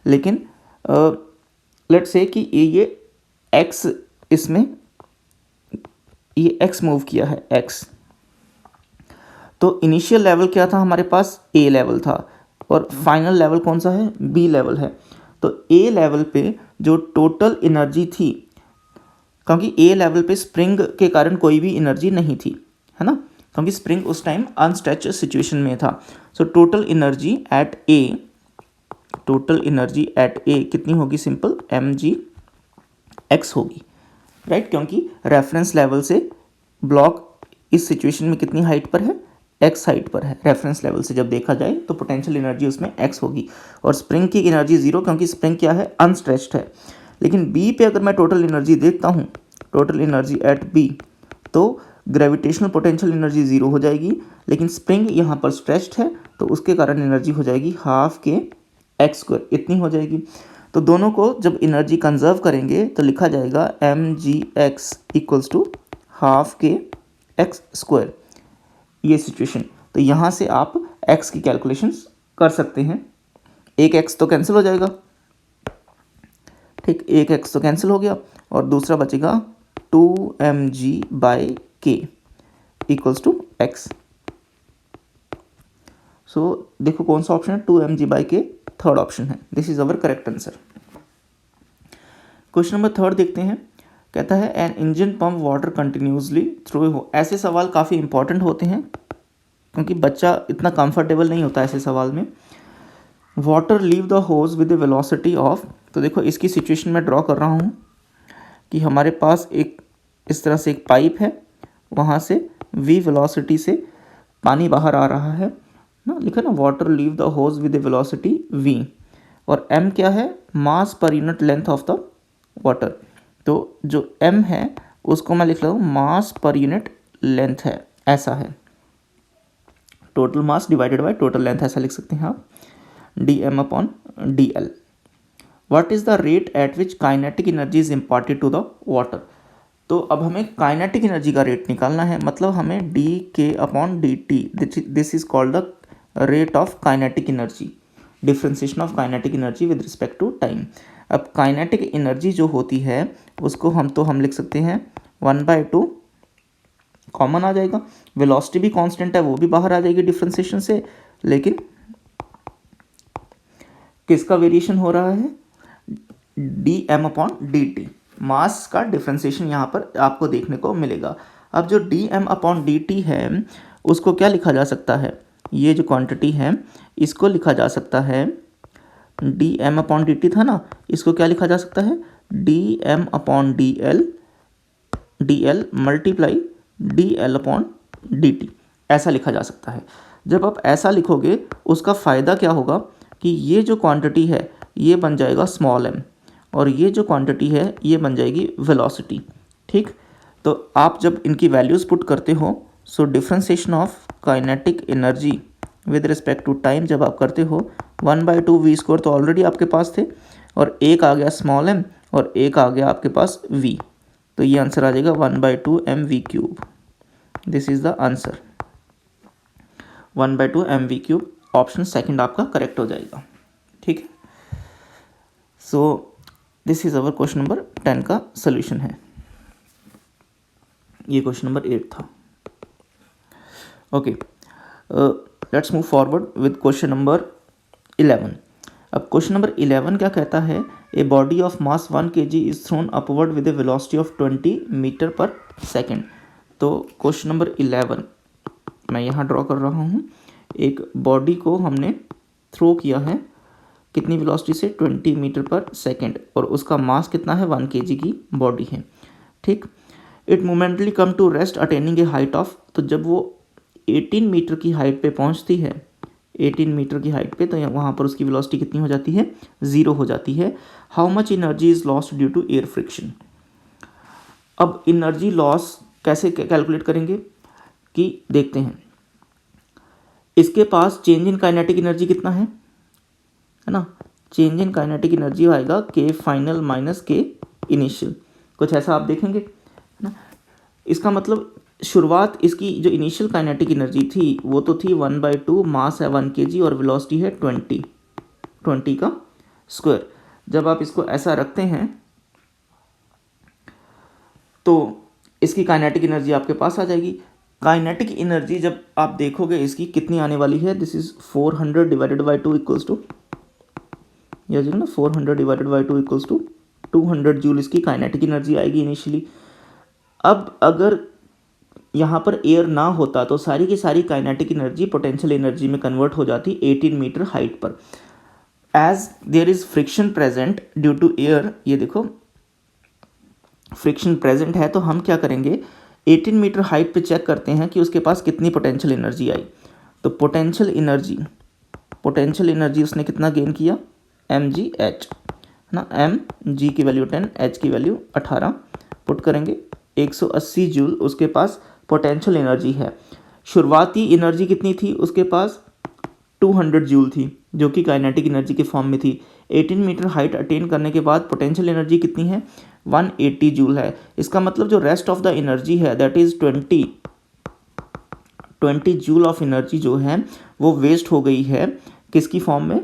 लेकिन लेट्स से कि ये x, इसमें ये x मूव किया है x, तो इनिशियल लेवल क्या था हमारे पास, a लेवल था, और फाइनल लेवल कौन सा है, b लेवल है। तो a लेवल पे जो टोटल एनर्जी थी, क्योंकि a लेवल पे स्प्रिंग के कारण कोई भी एनर्जी नहीं थी, है ना, क्योंकि स्प्रिंग उस टाइम अनस्ट्रेच सिचुएशन में था। सो टोटल एनर्जी एट ए कितनी होगी, सिंपल mg x होगी, राइट, क्योंकि रेफरेंस लेवल से ब्लॉक इस सिचुएशन में कितनी हाइट पर है, एक्स हाइट पर है। रेफरेंस लेवल से जब देखा जाए तो पोटेंशियल एनर्जी उसमें एक्स होगी और स्प्रिंग की एनर्जी ज़ीरो, क्योंकि स्प्रिंग क्या है, अनस्ट्रेच्ड है। लेकिन बी पे अगर मैं टोटल एनर्जी देखता हूँ, टोटल एनर्जी एट बी, तो ग्रेविटेशनल पोटेंशियल एनर्जी ज़ीरो हो जाएगी, लेकिन स्प्रिंग यहाँ पर स्ट्रेच्ड है तो उसके कारण एनर्जी हो जाएगी हाफ के एक्स स्क्वायर, इतनी हो जाएगी। तो दोनों को जब एनर्जी कंजर्व करेंगे तो लिखा जाएगा m g x equals to half के एक्स स्क्वायर, ये सिचुएशन। तो यहाँ से आप x की कैलकुलेशंस कर सकते हैं। एक x तो कैंसिल हो जाएगा, ठीक, एक x तो कैंसिल हो गया और दूसरा बचेगा 2mg/k इक्वल्स टू x। सो देखो कौन सा ऑप्शन है, 2mg/k थर्ड ऑप्शन है। This is our correct answer. Question number third देखते हैं। कहता है an engine pump water continuously through. ऐसे सवाल काफ़ी इंपॉर्टेंट होते हैं क्योंकि बच्चा इतना कंफर्टेबल नहीं होता ऐसे सवाल में। Water leave the hose with the velocity of, तो देखो इसकी सिचुएशन में ड्रॉ कर रहा हूँ कि हमारे पास एक इस तरह से एक पाइप है, वहाँ से v वेलोसिटी से पानी बाहर आ रहा है ना, लिखा ना, water leave the hose with the velocity v, और m क्या है, mass per unit length of the water. तो जो m है उसको मैं लिख रहा हूँ मास पर यूनिट लेंथ है, ऐसा है, total mass divided by total length, ऐसा लिख सकते हैं आप, dm/dl। What is the rate at which kinetic energy is imparted to the water. तो अब हमें काइनेटिक एनर्जी का रेट निकालना है, मतलब हमें dk/dt, this is called the rate of kinetic energy, differentiation of kinetic energy with respect to time. अब kinetic energy जो होती है उसको हम लिख सकते हैं 1/2, कॉमन आ जाएगा, वेलोसिटी भी कांस्टेंट है वो भी बाहर आ जाएगी डिफ्रेंसिएशन से, लेकिन किसका वेरिएशन हो रहा है, dm/dt, मास का डिफ्रेंसिएशन यहाँ पर आपको देखने को मिलेगा। अब जो dm/dt है उसको क्या लिखा जा सकता है, ये जो क्वांटिटी है इसको लिखा जा सकता है, dm/dt था ना, इसको क्या लिखा जा सकता है, dm/dl, dl मल्टीप्लाई dl/dt, ऐसा लिखा जा सकता है। जब आप ऐसा लिखोगे उसका फ़ायदा क्या होगा कि ये जो क्वांटिटी है ये बन जाएगा स्मॉल m और ये जो क्वांटिटी है ये बन जाएगी वेलोसिटी, ठीक। तो आप जब इनकी वैल्यूज़ पुट करते हो, so differentiation of kinetic energy with respect to time जब आप करते हो, 1/2 v² तो ऑलरेडी आपके पास थे और एक आ गया स्मॉल m और एक आ गया आपके पास v, तो ये आंसर आ जाएगा 1/2 mv³। This is the answer, 1/2 mv³, option second आपका करेक्ट हो जाएगा, ठीक है। So this is our question number 10 का सोल्यूशन है। ये क्वेश्चन नंबर 8 था। Okay, let's move forward with question number 11। अब क्वेश्चन नंबर 11 क्या कहता है, a body of mass 1 kg is thrown upward with a velocity of 20 metre पर second. तो क्वेश्चन नंबर 11 मैं यहाँ ड्रॉ कर रहा हूँ, एक बॉडी को हमने थ्रो किया है कितनी वेलोसिटी से, 20 मीटर पर सेकेंड, और उसका मास कितना है, 1 kg की बॉडी है, ठीक। It momentarily come to rest attaining a height of, तो जब वो 18 मीटर की हाइट पे पहुंचती है, 18 मीटर की हाइट पे, तो वहाँ पर उसकी वेलोसिटी कितनी हो जाती है, 0 हो जाती है। How much energy is lost due to air friction. अब एनर्जी लॉस कैसे कैलकुलेट करेंगे कि देखते हैं, इसके पास चेंज इन काइनेटिक एनर्जी कितना है ना, चेंज इन काइनेटिक एनर्जी आएगा के फाइनल माइनस के इनिशियल, कुछ ऐसा आप देखेंगे है ना। इसका मतलब शुरुआत इसकी जो इनिशियल काइनेटिक एनर्जी थी वो तो थी 1/2, मास है 1 kg और वेलोसिटी है 20 का स्क्वायर। जब आप इसको ऐसा रखते हैं तो इसकी काइनेटिक एनर्जी आपके पास आ जाएगी। काइनेटिक एनर्जी जब आप देखोगे इसकी कितनी आने वाली है, this is 400 divided by 2 equals to, या ना 400 divided by 2 equals to 200 joule इसकी काइनेटिक एनर्जी आएगी इनिशियली। अब अगर यहाँ पर एयर ना होता तो सारी की सारी काइनेटिक एनर्जी पोटेंशियल एनर्जी में कन्वर्ट हो जाती 18 मीटर हाइट पर। As there is friction present due to air, ये देखो फ्रिक्शन प्रेजेंट है, तो हम क्या करेंगे, 18 मीटर हाइट पे चेक करते हैं कि उसके पास कितनी पोटेंशियल एनर्जी आई। तो पोटेंशियल एनर्जी उसने कितना गेन किया, mgh है ना, mg की वैल्यू 10, h की वैल्यू 18 पुट करेंगे, 180 जूल उसके पास पोटेंशियल एनर्जी है। शुरुआती एनर्जी कितनी थी उसके पास, 200 जूल थी, जो कि काइनेटिक एनर्जी के फॉर्म में थी। 18 मीटर हाइट अटेन करने के बाद पोटेंशियल एनर्जी कितनी है, 180 जूल है। इसका मतलब जो रेस्ट ऑफ द एनर्जी है that is 20 joule of energy जो है वो वेस्ट हो गई है, किसकी फॉर्म में,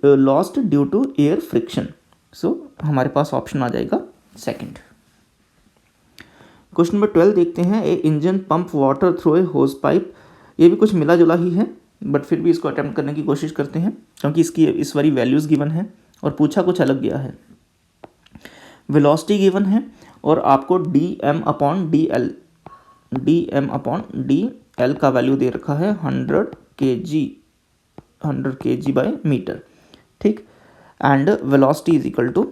lost due to air friction. So हमारे पास ऑप्शन आ जाएगा सेकंड। क्वेश्चन नंबर 12 देखते हैं। A engine pump water through a hose pipe. ये भी कुछ मिला जुला ही है, बट फिर भी इसको अटेम्प्ट करने की कोशिश करते हैं, क्योंकि इसकी इस बारी वैल्यूज़ गिवन है और पूछा कुछ अलग गया है। वेलोसिटी गिवन है और आपको dm अपॉन डी एल का वैल्यू दे रखा है 100 kg बाय मीटर, ठीक। And velocity is equal to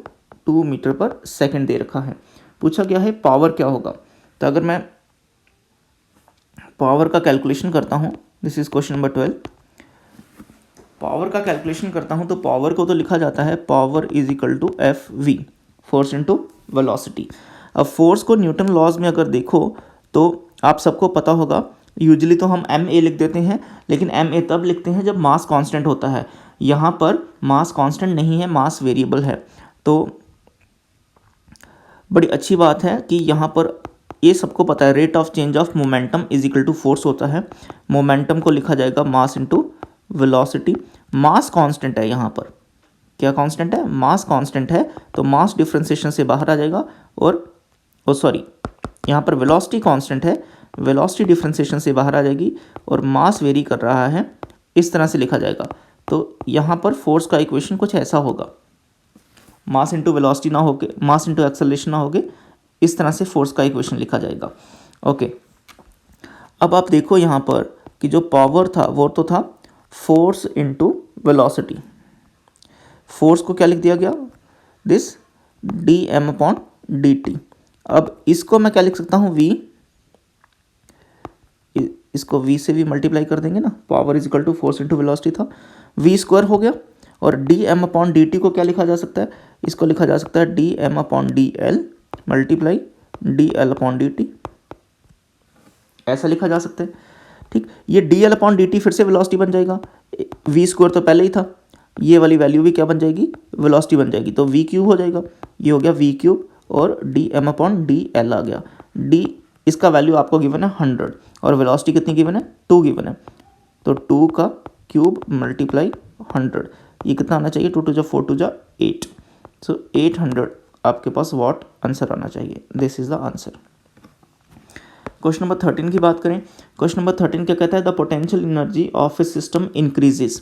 2 metre पर सेकेंड दे रखा है। पूछा गया है पावर क्या होगा। तो अगर मैं पावर का कैलकुलेशन करता हूँ, this is question number 12, power का कैलकुलेशन करता हूँ तो पावर को तो लिखा जाता है power is equal to FV, force into velocity. अब फोर्स को न्यूटन लॉज में अगर देखो तो आप सबको पता होगा, यूजुअली तो हम ma लिख देते हैं, लेकिन ma तब लिखते हैं जब मास कांस्टेंट होता है। यहाँ पर मास कांस्टेंट नहीं है, मास वेरिएबल है। तो बड़ी अच्छी बात है कि यहाँ पर ये सबको पता है, rate of change of momentum is equal to force होता है। मोमेंटम को लिखा जाएगा mass into velocity. Mass constant है, यहाँ पर क्या कांस्टेंट है, मास कांस्टेंट है, तो मास डिफ्रेंसिएशन से बाहर आ जाएगा। और यहाँ पर वेलोसिटी कांस्टेंट है, वेलोसिटी डिफ्रेंसिएशन से बाहर आ जाएगी और मास वेरी कर रहा है, इस तरह से लिखा जाएगा। तो यहाँ पर फोर्स का इक्वेशन कुछ ऐसा होगा, मास इंटू वेलोसिटी ना होके, मास इंटू एक्सेलरेशन ना होके, इस तरह से फोर्स का इक्वेशन लिखा जाएगा। ओके, अब आप देखो यहाँ पर कि जो पावर था वो तो था फोर्स इंटू वेलोसिटी। फोर्स को क्या लिख दिया गया, दिस dm अपॉन dt। अब इसको मैं क्या लिख सकता हूँ, v, इसको v से v मल्टीप्लाई कर देंगे ना, power is equal to force into velocity था, v स्क्वायर हो गया। और dm अपॉन dt को क्या लिखा जा सकता है, इसको लिखा जा सकता है dm upon dl multiply dl upon dt, ऐसा लिखा जा सकता है, ठीक। ये dl अपॉन dt फिर से वेलोसिटी बन जाएगा, v स्क्वायर तो पहले ही था, ये वाली वैल्यू भी क्या बन जाएगी, वेलोसिटी बन जाएगी, तो v क्यूब हो जाएगा, ये हो गया v क्यूब और dm अपॉन dl आ गया। d इसका वैल्यू आपको गिवन है 100 और वेलोसिटी कितनी गिवन है, 2 गिवन है, तो 2 का क्यूब मल्टीप्लाई 100, ये कितना आना चाहिए, 2 2 4 2 8, सो 800 आपके पास वॉट आंसर आना चाहिए। This is the answer. Question number 13 की बात करें। क्वेश्चन नंबर 13 क्या कहता है, the potential energy of a system increases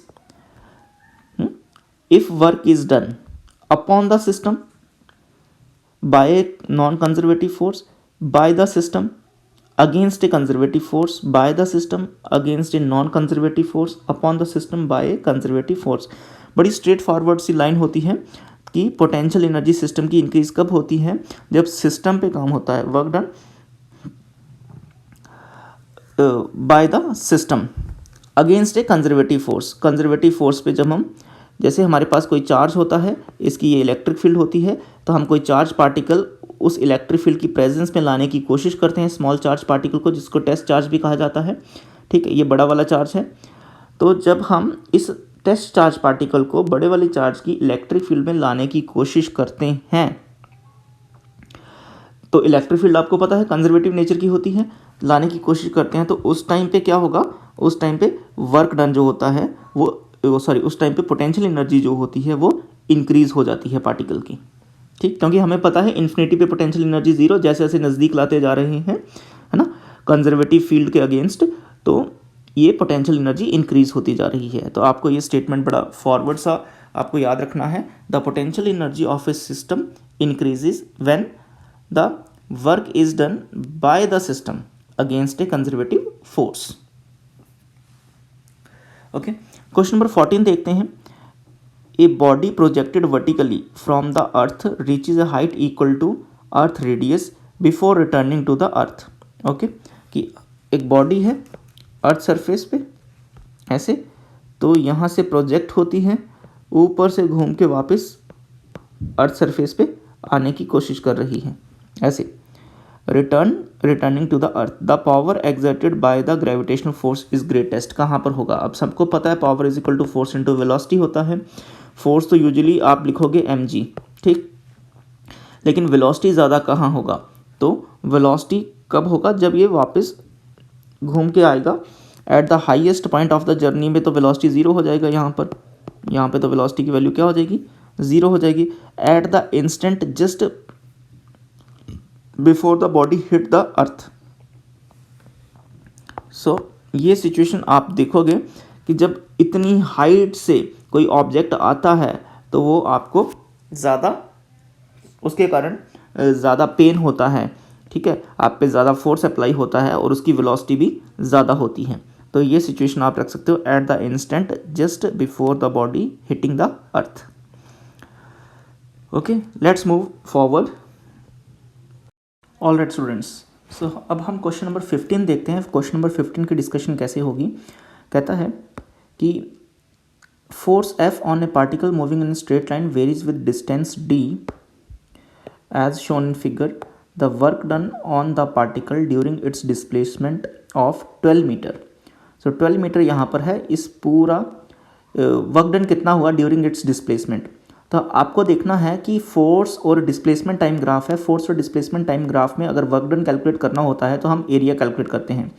if work is done upon the system by a non conservative force, by the system against a conservative force, by the system against a non conservative force, upon the system by a conservative force। बड़ी straight forward सी line होती है कि potential energy system की increase कब होती है, जब system पे काम होता है, work done by the system against a conservative force. Conservative force पे जब हम, जैसे हमारे पास कोई चार्ज होता है, इसकी ये इलेक्ट्रिक फील्ड होती है, तो हम कोई चार्ज पार्टिकल उस इलेक्ट्रिक फील्ड की प्रेजेंस में लाने की कोशिश करते हैं, स्मॉल चार्ज पार्टिकल को, जिसको टेस्ट चार्ज भी कहा जाता है, ठीक है, ये बड़ा वाला चार्ज है। तो जब हम इस टेस्ट चार्ज पार्टिकल को बड़े वाले चार्ज की इलेक्ट्रिक फील्ड में लाने की कोशिश करते हैं, तो इलेक्ट्रिक फील्ड आपको पता है कंजर्वेटिव नेचर की होती है, लाने की कोशिश करते हैं, तो उस टाइम पे क्या होगा, उस टाइम पे वर्क डन जो होता है उस टाइम पे पोटेंशियल एनर्जी जो होती है वो इंक्रीज हो जाती है पार्टिकल की, ठीक, क्योंकि हमें पता है इन्फिनिटी पे पोटेंशियल एनर्जी जीरो, जैसे जैसे नज़दीक लाते जा रहे हैं, है ना, कंजर्वेटिव फील्ड के अगेंस्ट, तो ये पोटेंशियल एनर्जी इंक्रीज होती जा रही है। तो आपको ये स्टेटमेंट बड़ा फॉरवर्ड सा आपको याद रखना है, the potential energy of a system increases when the work is done by the system against a conservative force. Okay, question number 14 देखते हैं। A body projected vertically from the earth reaches a height equal to earth radius before returning to the earth. Okay, कि एक body है earth surface पे ऐसे, तो यहाँ से प्रोजेक्ट होती है, ऊपर से घूम के वापस अर्थ सरफेस पे आने की कोशिश कर रही है ऐसे, returning to the earth. The power exerted by the gravitational force is greatest. कहाँ पर होगा? अब सबको पता है power is equal to force into velocity होता है। फोर्स तो यूजुअली आप लिखोगे mg, ठीक, लेकिन वेलोसिटी ज़्यादा कहाँ होगा? तो वेलोसिटी कब होगा? जब ये वापस घूम के आएगा at the highest point of the journey में, तो वेलोसिटी ज़ीरो हो जाएगा। यहाँ पे तो वेलोसिटी की वैल्यू क्या हो जाएगी? ज़ीरो हो जाएगी। At the instant just before the body hit the earth. So ये सिचुएशन आप देखोगे कि जब इतनी हाइट से कोई ऑब्जेक्ट आता है तो वो आपको ज़्यादा, उसके कारण ज़्यादा पेन होता है, ठीक है, आप पे ज़्यादा फोर्स अप्लाई होता है और उसकी वेलोसिटी भी ज़्यादा होती है। तो ये सिचुएशन आप रख सकते हो at the instant just before the body hitting the earth. Okay, let's move forward. All right students, so अब हम क्वेश्चन नंबर 15 देखते हैं। क्वेश्चन नंबर 15 की डिस्कशन कैसे होगी? कहता है कि force F on a particle moving in straight line varies with distance d as shown in figure. The work done on the particle during its displacement of 12 metre. So 12 metre यहाँ पर है। इस पूरा वर्क डन कितना हुआ during its displacement? तो आपको देखना है कि फोर्स और डिस्प्लेसमेंट टाइम ग्राफ है। फोर्स और डिस्प्लेसमेंट टाइम ग्राफ में अगर वर्क डन कैलकुलेट करना होता है तो हम एरिया कैलकुलेट करते हैं।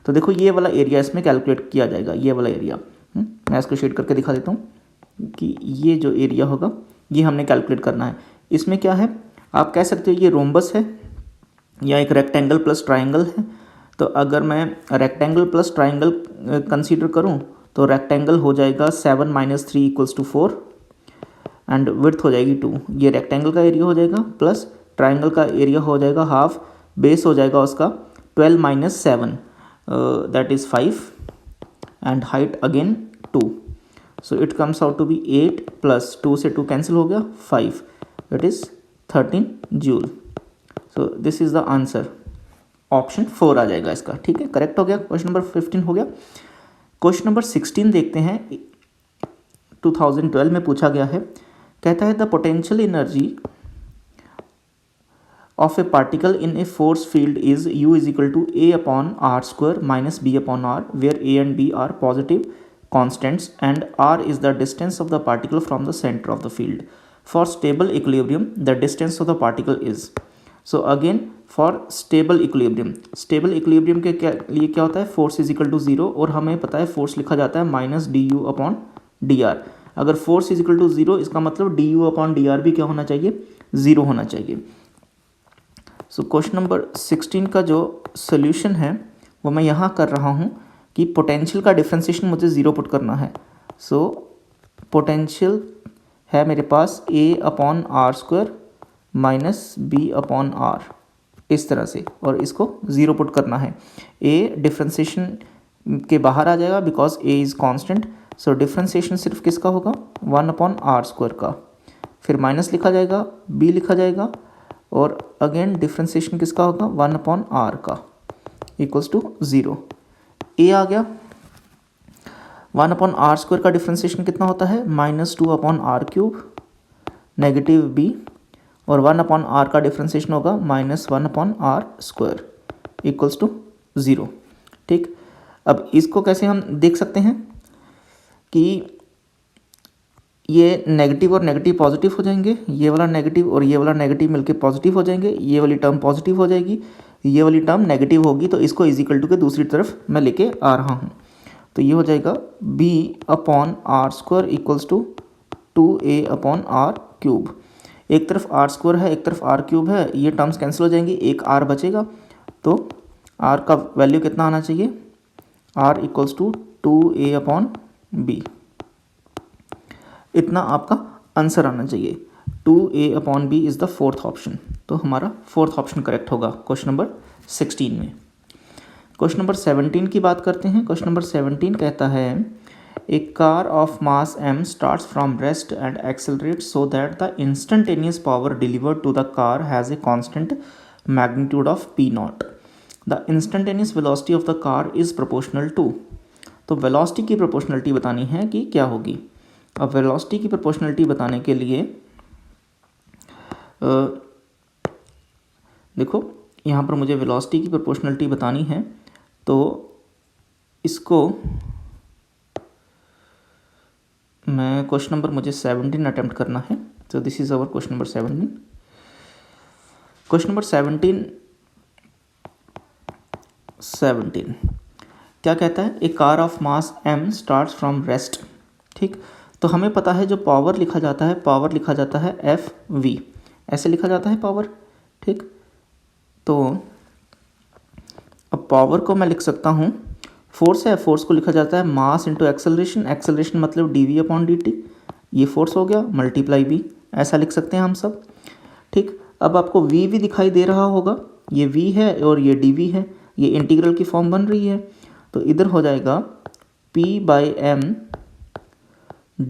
तो देखो ये वाला एरिया इसमें कैलकुलेट किया जाएगा, ये वाला एरिया। मैं इसको शेड करके दिखा देता हूँ कि ये जो एरिया होगा ये हमने कैलकुलेट करना है। इसमें क्या है, आप कह सकते हो ये रोम्बस है या एक रेक्टेंगल प्लस ट्राइंगल है। तो अगर मैं रेक्टेंगल प्लस ट्राइंगल कंसीडर करूँ तो रेक्टेंगल हो जाएगा 7 - 3 = 4 एंड विड्थ हो जाएगी 2। ये रेक्टेंगल का एरिया हो जाएगा प्लस ट्राइंगल का एरिया हो जाएगा हाफ, बेस हो जाएगा उसका 12 - 7 that is 5 and height again 2। So it comes out to be 8 + 2 से 2 कैंसिल हो गया 5, it is 13 joule. So this is the answer, option 4 आ जाएगा इसका। ठीक है, करेक्ट हो गया। क्वेश्चन नंबर 15 हो गया। क्वेश्चन नंबर 16 देखते हैं, 2012 में पूछा गया है। कहता है the potential energy of a particle in a force field is U = A/r² - B/r, where A and B are positive constants and r is the distance of the particle from the center of the field. For stable equilibrium, the distance of the particle is. So again for stable equilibrium के लिए क्या होता है? Force is equal to 0 और हमें पता है force लिखा जाता है -du/dr। अगर फोर्स इज इक्वल टू 0 इसका मतलब du/dr भी क्या होना चाहिए? 0 होना चाहिए। सो क्वेश्चन नंबर 16 का जो सोल्यूशन है वो मैं यहाँ कर रहा हूँ कि पोटेंशियल का डिफ्रेंसिएशन मुझे 0 पुट करना है। सो पोटेंशियल है मेरे पास A/r² - B/r इस तरह से, और इसको 0 पुट करना है। A डिफ्रेंसिएशन के बाहर आ जाएगा because A is constant. So differentiation सिर्फ किसका होगा? 1/r² का। फिर माइनस लिखा जाएगा, B लिखा जाएगा, और अगेन डिफ्रेंसिएशन किसका होगा? 1/r का इक्वल्स टू 0। A आ गया। 1/r² का डिफ्रेंसिएशन कितना होता है? -2/r³ नेगेटिव B, और 1/r का डिफ्रेंसिएशन होगा -1/r² इक्वल्स टू 0। ठीक, अब इसको कैसे हम देख सकते हैं कि ये नेगेटिव और नेगेटिव पॉजिटिव हो जाएंगे, ये वाला नेगेटिव और ये वाला नेगेटिव मिलके पॉजिटिव हो जाएंगे, ये वाली टर्म पॉजिटिव हो जाएगी, ये वाली टर्म नेगेटिव होगी, तो इसको इज इक्वल टू के दूसरी तरफ मैं लेके आ रहा हूँ। तो ये हो जाएगा B/r² इक्वल्स टू 2A/r³। एक तरफ r² है, एक तरफ r³ है, ये टर्म्स कैंसिल हो जाएंगी, एक r बचेगा। तो r का वैल्यू कितना आना चाहिए? r equals to 2A/b। इतना आपका आंसर आना चाहिए। 2A/b is the fourth option. तो हमारा फोर्थ ऑप्शन करेक्ट होगा क्वेश्चन नंबर 16 में। क्वेश्चन नंबर 17 की बात करते हैं। क्वेश्चन नंबर 17 कहता है a car of mass m starts from rest and accelerate so that the instantaneous power delivered to the car has a constant magnitude of P0। The instantaneous velocity of the car is proportional to. तो velocity की proportionality बतानी है कि क्या होगी। अब velocity की proportionality बताने के लिए देखो यहाँ पर मुझे वेलोसिटी की प्रोपोर्शनलिटी बतानी है, तो इसको मैं क्वेश्चन नंबर मुझे 17 अटेम्प्ट करना है। तो this is our question number 17। Question number 17 क्या कहता है, a car of mass m starts from rest. ठीक, तो हमें पता है जो पावर लिखा जाता है, पावर लिखा जाता है FV, ऐसे लिखा जाता है पावर। ठीक, तो अब पावर को मैं लिख सकता हूँ, फोर्स है, फोर्स को लिखा जाता है मास इंटू एक्सेलरेशन, एक्सेलरेशन मतलब dv/dt, ये फोर्स हो गया, मल्टीप्लाई v, ऐसा लिख सकते हैं हम सब। ठीक, अब आपको v भी दिखाई दे रहा होगा, ये v है और ये dv है, ये इंटीग्रल की फॉर्म बन रही है, तो इधर हो जाएगा p/m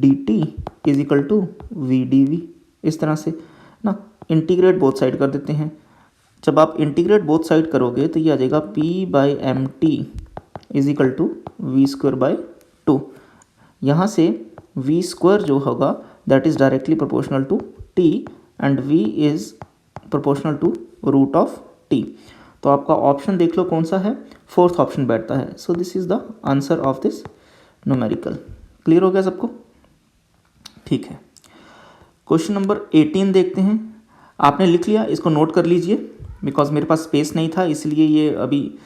dt is equal to v dv, इस तरह से ना। इंटीग्रेट बोथ साइड कर देते हैं, जब आप इंटीग्रेट बोथ साइड करोगे तो ये आ जाएगा p/mt is equal to v²/2। यहाँ से v² जो होगा that is directly proportional to t and v is proportional to root of t। तो आपका ऑप्शन देख लो कौन सा है, फोर्थ ऑप्शन बैठता है। So this is the answer of this numerical. Clear हो गया सबको? ठीक है, क्वेश्चन नंबर 18 देखते हैं। आपने लिख लिया, इसको नोट कर लीजिए, बिकॉज मेरे पास स्पेस नहीं था, इसलिए ये अभी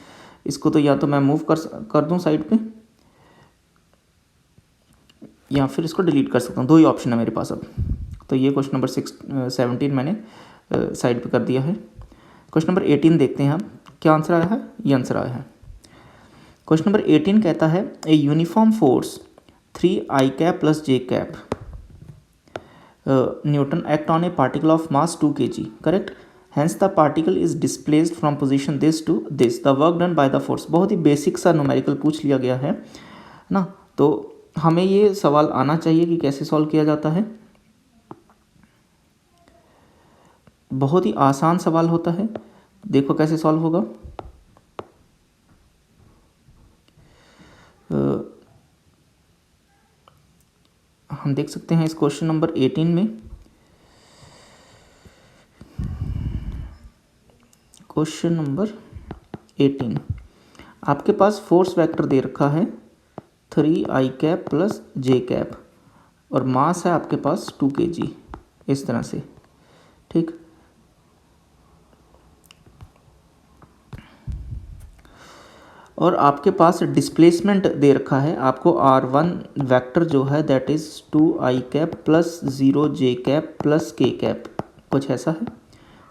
इसको तो या तो मैं मूव कर दूं साइड पे, या फिर इसको डिलीट कर सकता हूँ, दो ही ऑप्शन है मेरे पास अब। तो ये क्वेश्चन नंबर 17 मैंने साइड पे कर दिया है। क्वेश्चन नंबर 18 देखते हैं हम, क्या आंसर आया है, ये आंसर आया है। क्वेश्चन नंबर 18 कहता है a uniform force 3i cap plus j cap newton act on a particle of mass 2 kg, correct. Hence the particle is displaced from position this to this, the work done by the force. बहुत ही basic सा numerical पूछ लिया गया है ना, तो हमें ये सवाल आना चाहिए कि कैसे सॉल्व किया जाता है। बहुत ही आसान सवाल होता है, देखो कैसे सॉल्व होगा। हम देख सकते हैं इस क्वेश्चन नंबर 18 में, क्वेश्चन नंबर 18 आपके पास फोर्स वेक्टर दे रखा है 3i cap plus j cap, और मास है आपके पास 2 kg, इस तरह से। ठीक, और आपके पास डिस्प्लेसमेंट दे रखा है आपको r1 वेक्टर जो है that is 2i cap plus 0j cap plus k cap, कुछ ऐसा है।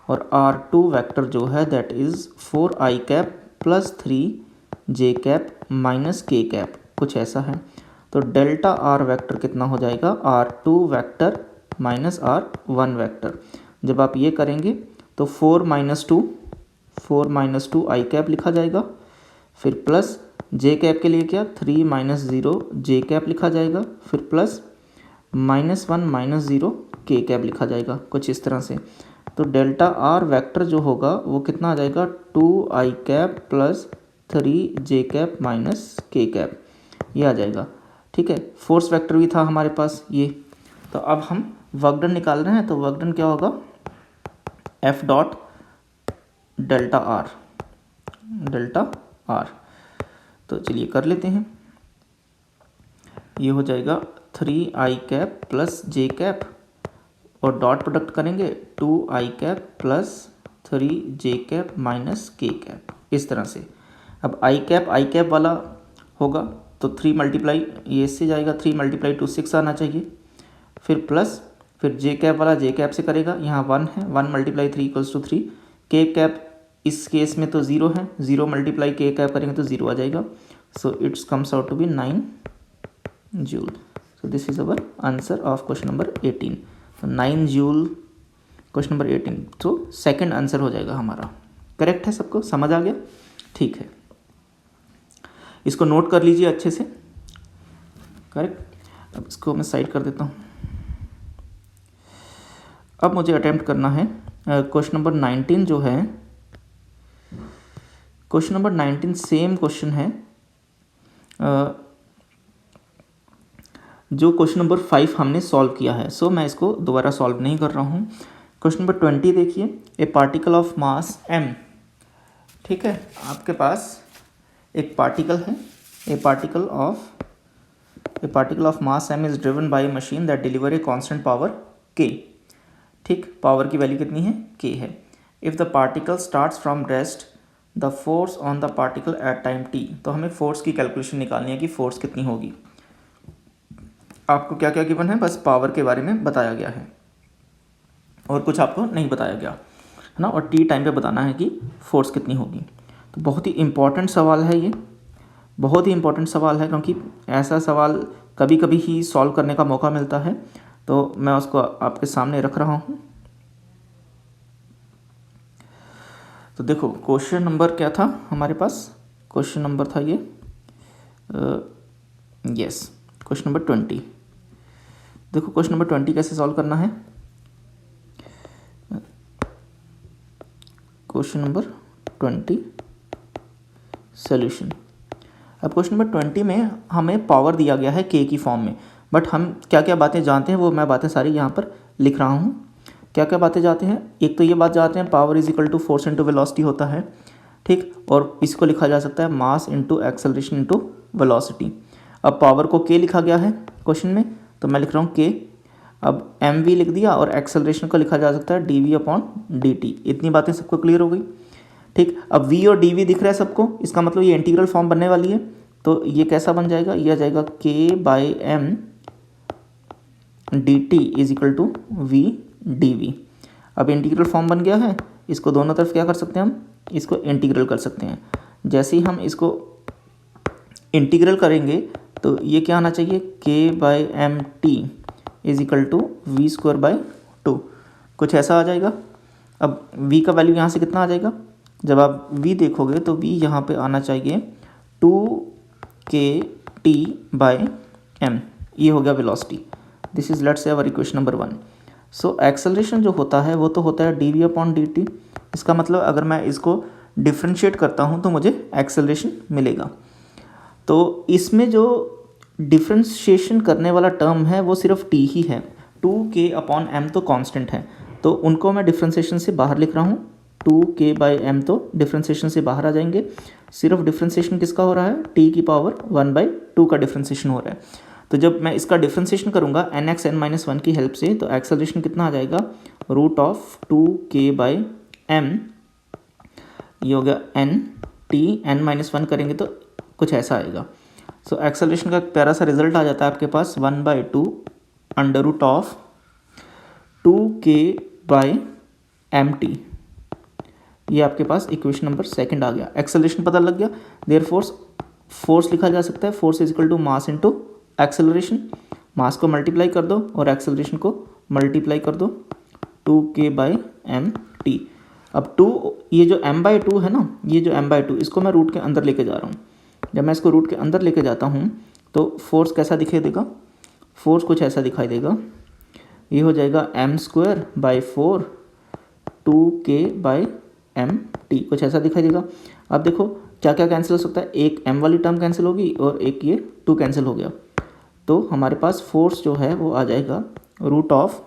और r2 वेक्टर जो है that is 4i cap plus 3j cap minus k cap, कुछ ऐसा है। तो डेल्टा r वेक्टर कितना हो जाएगा, r2 vector minus r1 vector. जब आप ये करेंगे तो 4 माइनस 2 आई कैप लिखा जाएगा, फिर प्लस j कैप के लिए क्या 3 माइनस 0 j कैप लिखा जाएगा, फिर प्लस -1 माइनस 0 k कैप लिखा जाएगा, कुछ इस तरह से। तो डेल्टा r वेक्टर जो होगा वो कितना आ जाएगा 2i cap plus 3j cap minus k cap, ये आ जाएगा। ठीक है, फोर्स वेक्टर भी था हमारे पास ये। तो अब हम वर्क डन निकाल रहे हैं, तो वर्क डन क्या होगा F डॉट डेल्टा r। तो चलिए कर लेते हैं, ये हो जाएगा 3i cap plus j cap और डॉट प्रोडक्ट करेंगे 2i cap plus 3j cap minus k cap, इस तरह से। अब i कैप वाला होगा तो 3 मल्टीप्लाई ये इससे जाएगा, 3 मल्टीप्लाई 2 6 आना चाहिए, फिर प्लस फिर j कैप वाला j कैप से करेगा, यहाँ 1 है, 1 multiply 3 equals to 3, k cap इस केस में तो 0 है, 0 मल्टीप्लाई k कैप करेंगे तो 0 आ जाएगा। So it's comes out to be 9 joule. So this is our answer of question number 18। तो 9 जूल क्वेश्चन नंबर 18, तो सेकंड आंसर हो जाएगा हमारा। करेक्ट है, सबको समझ आ गया? ठीक है, इसको नोट कर लीजिए अच्छे से। करेक्ट, अब इसको मैं साइड कर देता हूँ। अब मुझे अटेम्प्ट करना है क्वेश्चन नंबर 19 जो है, क्वेश्चन नंबर 19 सेम क्वेश्चन है जो क्वेश्चन नंबर 5 हमने सॉल्व किया है, सो मैं इसको दोबारा सॉल्व नहीं कर रहा हूँ। क्वेश्चन नंबर 20 देखिए, ए पार्टिकल ऑफ मास m, ठीक है, आपके पास एक पार्टिकल है, a particle of mass m is driven by A machine that deliver a constant power k, ठीक, पावर की वैल्यू कितनी है, k है। If the particle starts from rest the force on the particle at time t, तो हमें force की calculation निकालनी है कि फोर्स कितनी होगी। आपको क्या क्या गिवन है, बस पावर के बारे में बताया गया है और कुछ आपको नहीं बताया गया है ना, और t टाइम पे बताना है कि फोर्स कितनी होगी। तो बहुत ही इम्पॉर्टेंट सवाल है ये, बहुत ही इम्पॉर्टेंट सवाल है, क्योंकि ऐसा सवाल कभी कभी ही सॉल्व करने का मौका मिलता है, तो मैं उसको आपके सामने रख रहा हूँ। तो देखो क्वेश्चन नंबर क्या था हमारे पास, क्वेश्चन नंबर था ये यस क्वेश्चन नंबर 20। देखो क्वेश्चन नंबर 20 कैसे सॉल्व करना है। Question number 20 solution. अब क्वेश्चन नंबर 20 में हमें पावर दिया गया है k की फॉर्म में, बट हम क्या क्या बातें जानते हैं वो मैं बातें सारी यहाँ पर लिख रहा हूँ। क्या क्या बातें जानते हैं, एक तो ये बात जानते हैं power is equal to force into velocity होता है, ठीक, और इसको लिखा जा सकता है mass into acceleration into velocity. अब पावर को k लिखा गया है क्वेश्चन में, तो मैं लिख रहा हूँ k। अब एम वी लिख दिया, और एक्सेलरेशन को लिखा जा सकता है d v upon d t. इतनी बातें सबको क्लियर हो गई, ठीक। अब v और डी वी दिख रहा है सबको, इसका मतलब ये इंटीग्रल फॉर्म बनने वाली है, तो ये कैसा बन जाएगा, ये आ जाएगा k by m d t is equal to v d v. अब इंटीग्रल फॉर्म बन गया है, इसको दोनों तरफ क्या कर सकते हैं, हम इसको इंटीग्रल कर सकते हैं। जैसे ही हम इसको इंटीग्रल करेंगे तो ये क्या आना चाहिए, k by m t is equal to v square by 2, कुछ ऐसा आ जाएगा। अब v का वैल्यू यहाँ से कितना आ जाएगा, जब आप v देखोगे तो v यहाँ पे आना चाहिए 2k t बाई m, ये हो गया velocity. This is let's say our equation number 1। So acceleration जो होता है वो तो होता है d v upon d t. इसका मतलब अगर मैं इसको डिफ्रेंशिएट करता हूँ तो मुझे एक्सेलरेशन मिलेगा। तो इसमें जो डिफ्रेंशिएशन करने वाला टर्म है वो सिर्फ t ही है, 2k अपॉन m तो कांस्टेंट है, तो उनको मैं डिफ्रेंशिएशन से बाहर लिख रहा हूँ। 2k बाई m तो डिफ्रेंशिएशन से बाहर आ जाएंगे, सिर्फ डिफ्रेंशिएशन किसका हो रहा है, t की पावर 1/2 का डिफ्रेंशिएशन हो रहा है। तो जब मैं इसका डिफ्रेंशिएशन करूँगा nx n-1 की हेल्प से, तो एक्सेलरेशन कितना आ जाएगा, root of 2k by m, ये हो गया n t, n-1 करेंगे तो कुछ ऐसा आएगा। सो एक्सेलरेशन का प्यारा सा रिजल्ट आ जाता है आपके पास 1/2 under root of 2k by m t. ये आपके पास इक्वेशन नंबर 2 आ गया, एक्सेलरेशन पता लग गया। देयर फोर्स लिखा जा सकता है, force is equal to mass into acceleration. Mass को मल्टीप्लाई कर दो और एक्सेलरेशन को मल्टीप्लाई कर दो, 2k बाई एम टी। अब 2, ये जो m/2 है ना, ये जो m/2 इसको मैं रूट के अंदर लेके जा रहा हूँ। जब मैं इसको रूट के अंदर लेके जाता हूँ तो फोर्स कैसा दिखाई देगा, फोर्स कुछ ऐसा दिखाई देगा, ये हो जाएगा m² by 4 2k by m T, कुछ ऐसा दिखाई देगा। अब देखो क्या क्या कैंसिल हो सकता है, एक m वाली टर्म कैंसिल होगी और एक ये 2 कैंसिल हो गया, तो हमारे पास फोर्स जो है वो आ जाएगा root of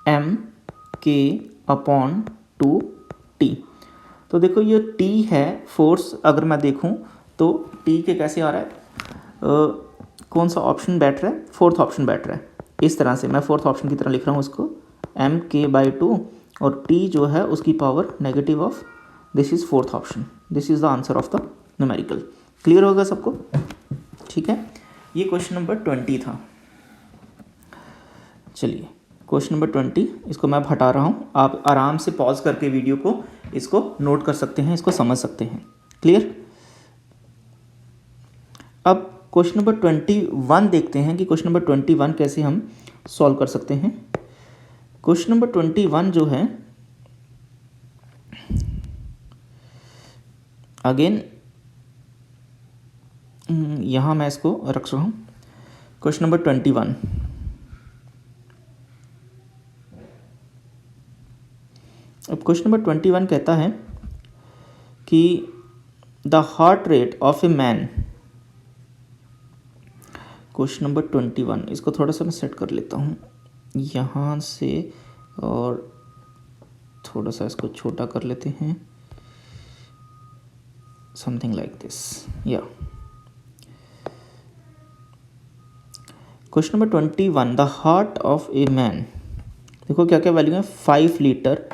m k upon 2t। तो देखो ये t है फोर्स, अगर मैं देखूं तो t के कैसे आ रहा है, कौन सा ऑप्शन बैठ रहा है, फोर्थ ऑप्शन बैठ रहा है। इस तरह से मैं फोर्थ ऑप्शन की तरह लिख रहा हूँ उसको, m/2 और t जो है उसकी power negative of, this is fourth option, this is the answer of the numerical. Clear होगा सबको, ठीक है। ये क्वेश्चन नंबर 20 था। चलिए क्वेश्चन नंबर 20 इसको मैं हटा रहा हूँ, आप आराम से पॉज करके वीडियो को इसको नोट कर सकते हैं, इसको समझ सकते हैं। क्लियर। अब क्वेश्चन नंबर 21 देखते हैं कि क्वेश्चन नंबर 21 कैसे हम सॉल्व कर सकते हैं। क्वेश्चन नंबर 21 जो है, अगेन यहाँ मैं इसको रख रहा हूँ। क्वेश्चन नंबर 21, अब क्वेश्चन नंबर 21 कहता है कि the heart rate of a man, question number 21, इसको थोड़ा सा मैं सेट कर लेता हूँ यहाँ से और थोड़ा सा इसको छोटा कर लेते हैं, समथिंग लाइक दिस। या question number 21, the heart of a man, देखो क्या क्या वैल्यू है, 5 litre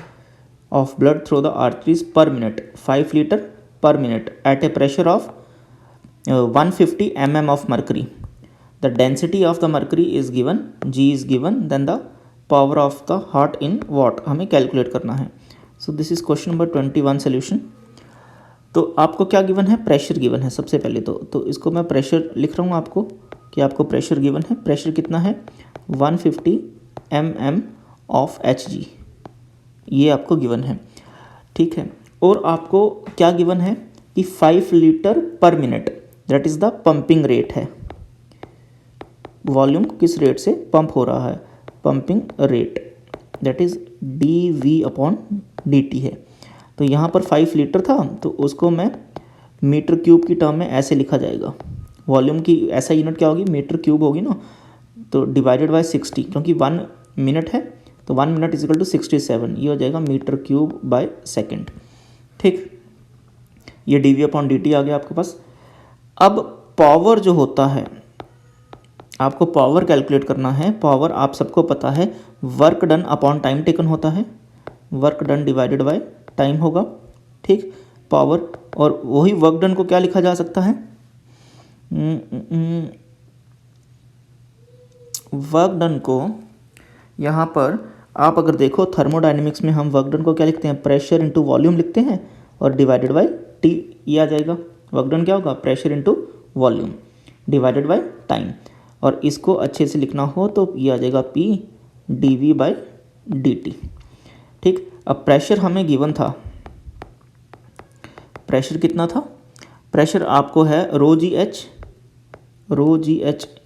of blood through the arteries per minute, 5 litre per minute at a pressure of 150 mm of mercury. The density of the mercury is given, G is given, then the power of the heart in watt हमें calculate करना है। So this is question number 21 solution। तो आपको क्या given है, pressure given है सबसे पहले तो इसको मैं प्रेशर लिख रहा हूँ आपको कि आपको प्रेशर गिवन है। प्रेशर कितना है, 150 mm ऑफ Hg, ये आपको गिवन है, ठीक है। और आपको क्या गिवन है कि 5 litre per minute, that is the pumping rate है, वॉल्यूम किस रेट से पंप हो रहा है, pumping rate, that is dV/dt है। तो यहाँ पर 5 लीटर था तो उसको मैं मीटर क्यूब की टर्म में ऐसे लिखा जाएगा, वॉल्यूम की ऐसा यूनिट क्या होगी, मीटर क्यूब होगी ना, तो डिवाइडेड बाय 60, क्योंकि 1 मिनट है तो 1 मिनट इज इक्वल टू 67, ये हो जाएगा मीटर क्यूब बाय सेकेंड, ठीक। ये dV/dt आ गया आपके पास। अब पावर जो होता है, आपको पावर कैलकुलेट करना है। पावर आप सबको पता है, work done upon time taken होता है, work done divided by time होगा, ठीक, पावर। और वही वर्क डन को क्या लिखा जा सकता है, वर्क डन को यहाँ पर आप अगर देखो थर्मोडाइनमिक्स में हम वर्क डन को क्या लिखते हैं, प्रेशर इंटू वॉल्यूम लिखते हैं और डिवाइडेड बाय टी, ये आ जाएगा। वर्क डन क्या होगा, pressure into volume divided by time. और इसको अच्छे से लिखना हो तो ये आ जाएगा P dV/dt, ठीक। अब प्रेशर हमें गिवन था, प्रेशर कितना था, प्रेशर आपको है ρGH,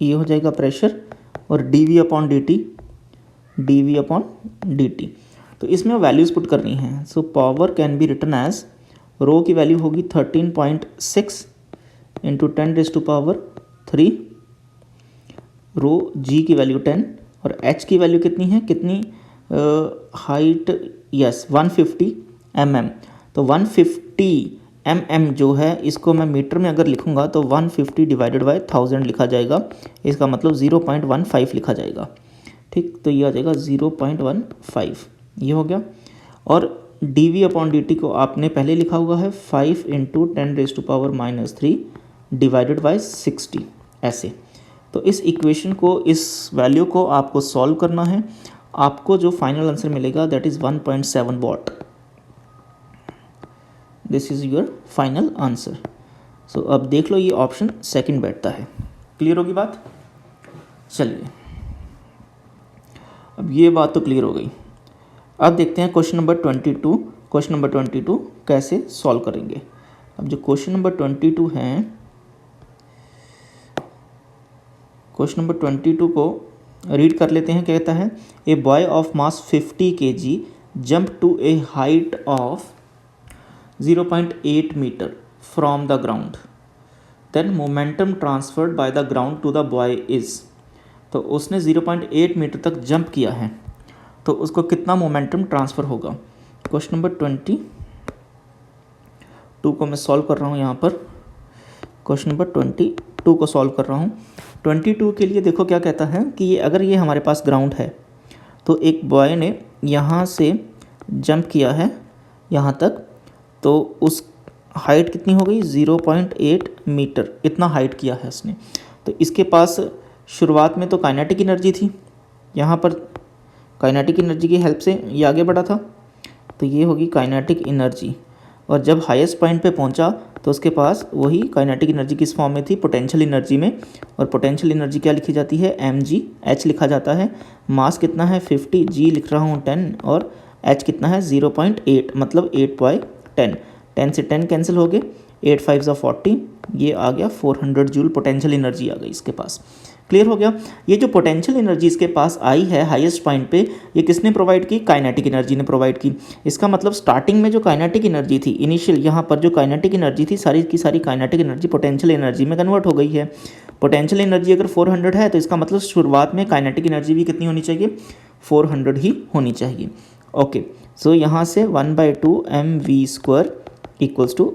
ये हो जाएगा प्रेशर, और dV/dt, तो इसमें वैल्यूज़ पुट करनी है। So power can be written as, rho की वैल्यू होगी 13.6 इंटू 10⁻³ रो, जी की वैल्यू 10 और एच की वैल्यू कितनी है, कितनी हाइट, यस 150 mm, तो 150 mm जो है इसको मैं मीटर में अगर लिखूंगा तो 150 डिवाइडेड बाय 1000 लिखा जाएगा, इसका मतलब 0.15 लिखा जाएगा, ठीक। तो ये आ जाएगा 0.15, ये हो गया। और dV/dt को आपने पहले लिखा हुआ है 5 इंटू 10⁻³ डिवाइडेड बाय 60, ऐसे। तो इस इक्वेशन को, इस वैल्यू को आपको सॉल्व करना है, आपको जो फाइनल आंसर मिलेगा that is 1.7 watt. This is your final answer. So अब देख लो ये ऑप्शन सेकंड बैठता है। क्लियर होगी बात, चलिए अब ये बात तो क्लियर हो गई। अब देखते हैं क्वेश्चन नंबर 22। क्वेश्चन नंबर 22 कैसे सॉल्व करेंगे। अब जो क्वेश्चन नंबर 22 है, क्वेश्चन नंबर 22 को रीड कर लेते हैं। कहता है, a boy of mass 50 kg jump to a height of 0.8 metre from the ground, then momentum transferred by the ground to the boy is. तो उसने 0.8 मीटर तक जंप किया है तो उसको कितना मोमेंटम ट्रांसफ़र होगा। क्वेश्चन नंबर 22 को मैं सॉल्व कर रहा हूँ यहाँ पर। क्वेश्चन नंबर 22 को सॉल्व कर रहा हूँ। 22 के लिए देखो क्या कहता है कि ये अगर ये हमारे पास ग्राउंड है तो एक बॉय ने यहाँ से जंप किया है यहाँ तक, तो उस हाइट कितनी हो गई 0.8 मीटर, इतना हाइट किया है उसने। तो इसके पास शुरुआत में तो काइनेटिक एनर्जी थी, यहाँ पर काइनेटिक एनर्जी की हेल्प से ये आगे बढ़ा था, तो ये होगी काइनेटिक एनर्जी। और जब हाईएस्ट पॉइंट पे पहुंचा तो उसके पास वही काइनेटिक एनर्जी किस फॉर्म में थी, पोटेंशियल एनर्जी में। और पोटेंशियल एनर्जी क्या लिखी जाती है, mg, h लिखा जाता है। मास कितना है 50, g लिख रहा हूँ 10 और h कितना है 0.8 मतलब 8/10। 10 से 10 कैंसिल हो गए, 8 5 40, ये आ गया 400 जूल पोटेंशियल एनर्जी आ गई इसके पास। क्लियर हो गया। ये जो पोटेंशियल एनर्जी इसके पास आई है हाईएस्ट पॉइंट पे, ये किसने प्रोवाइड की? काइनेटिक एनर्जी ने प्रोवाइड की। इसका मतलब स्टार्टिंग में जो काइनेटिक एनर्जी थी, इनिशियल यहाँ पर जो काइनेटिक एनर्जी थी, सारी की सारी काइनेटिक एनर्जी पोटेंशियल एनर्जी में कन्वर्ट हो गई है। पोटेंशियल एनर्जी अगर 400 है तो इसका मतलब शुरुआत में काइनेटिक एनर्जी भी कितनी होनी चाहिए? 400 ही होनी चाहिए। ओके, सो यहाँ से 1/2 mv² equals to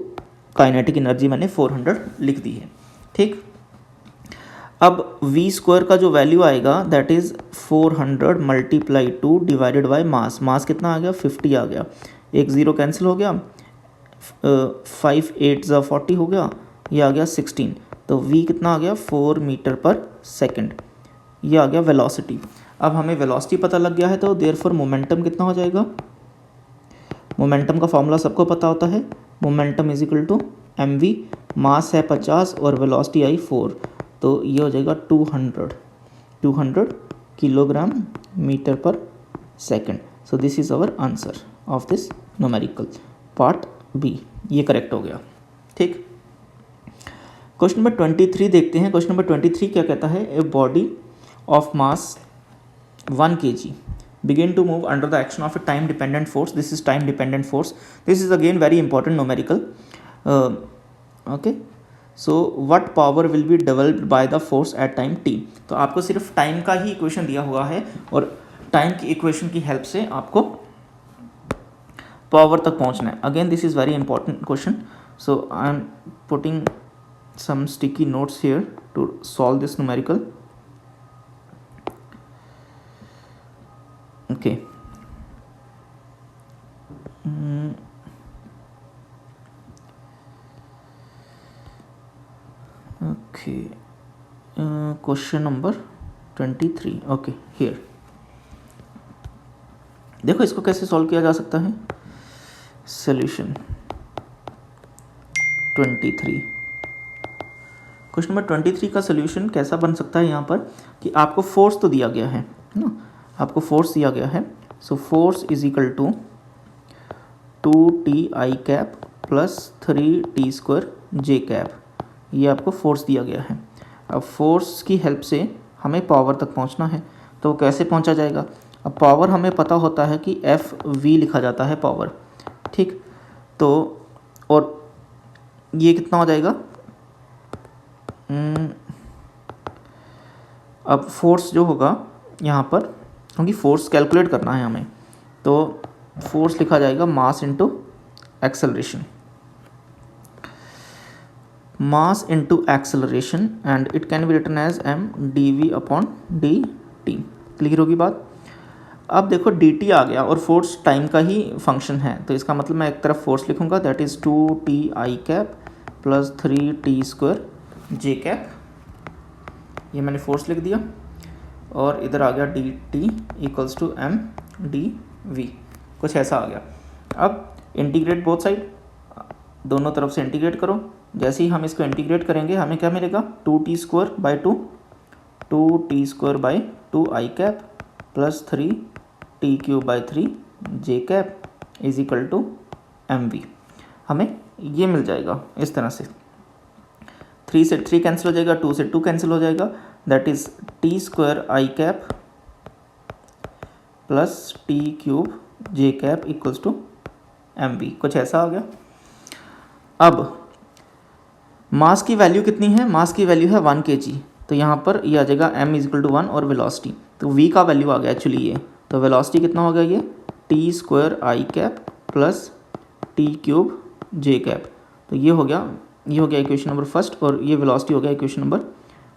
kinetic energy मैंने 400 लिख दी है। ठीक, अब v² का जो वैल्यू आएगा that is 400 × 2 divided by mass. Mass कितना आ गया? 50 आ गया। एक ज़ीरो कैंसिल हो गया, 5 8 ज़ा 40 हो गया, ये आ गया 16। तो v कितना आ गया? 4 मीटर पर सेकेंड। ये आ गया वेलोसिटी। अब हमें वेलोसिटी पता लग गया है तो देयरफॉर मोमेंटम कितना हो जाएगा? मोमेंटम का फॉर्मूला सबको पता होता है, momentum is equal to mv। Mass है 50 और वेलोसिटी आई 4, तो ये हो जाएगा 200 किलोग्राम मीटर पर second. So this is our answer of this numerical part B. ये करेक्ट हो गया। ठीक, क्वेश्चन नंबर 23 देखते हैं। क्वेश्चन नंबर 23 क्या कहता है? A body of mass 1 kg begin to move under the action of a time dependent force. This is time dependent force. This is again very important numerical. Okay, so what power will be developed by the force at time t? तो आपको सिर्फ time का ही equation दिया हुआ है और time की equation की हेल्प से आपको पावर तक पहुंचना है। Again this is very important question, so I am putting some sticky notes here to solve this numerical. Okay, okay, question number 23. Okay, here देखो इसको कैसे सॉल्व किया जा सकता है। सॉल्यूशन 23, क्वेश्चन नंबर 23 का सोल्यूशन कैसा बन सकता है? यहाँ पर कि आपको फोर्स तो दिया गया है ना, आपको फोर्स दिया गया है। So force is equal to 2ti plus 3t² j, ये आपको फोर्स दिया गया है। अब फोर्स की हेल्प से हमें पावर तक पहुँचना है, तो कैसे पहुँचा जाएगा? अब पावर हमें पता होता है कि FV लिखा जाता है पावर। ठीक, तो और ये कितना हो जाएगा? अब फोर्स जो होगा यहाँ पर, क्योंकि फोर्स कैलकुलेट करना है हमें, तो फोर्स लिखा जाएगा mass into acceleration, mass into acceleration, and it can be written as mdv/dt। Clear होगी बात? अब देखो dt आ गया और फोर्स टाइम का ही फंक्शन है, तो इसका मतलब मैं एक तरफ फोर्स लिखूंगा that is 2ti plus 3t² j, ये मैंने फोर्स लिख दिया, और इधर आ गया dt इक्वल्स टू mdv, कुछ ऐसा आ गया। अब इंटीग्रेट बोथ साइड, दोनों तरफ से इंटीग्रेट करो। जैसे ही हम इसको इंटीग्रेट करेंगे हमें क्या मिलेगा? 2t² by 2i plus 3t³ j is equal to mv। हमें ये मिल जाएगा इस तरह से, 3 से 3 कैंसिल हो जाएगा, 2 से 2 कैंसिल हो जाएगा, that is t² plus t³ j equals to mv, कुछ ऐसा आ गया। अब मास की वैल्यू कितनी है? मास की वैल्यू है 1 kg, तो यहाँ पर ये आ जाएगा m इज इक्वल टू 1 और वेलोसिटी, तो v का वैल्यू आ गया एक्चुअली ये, तो वेलोसिटी कितना हो गया? ये t² प्लस t³ j, तो ये हो गया इक्वेशन नंबर फर्स्ट, और ये वेलोसिटी हो गया इक्वेशन नंबर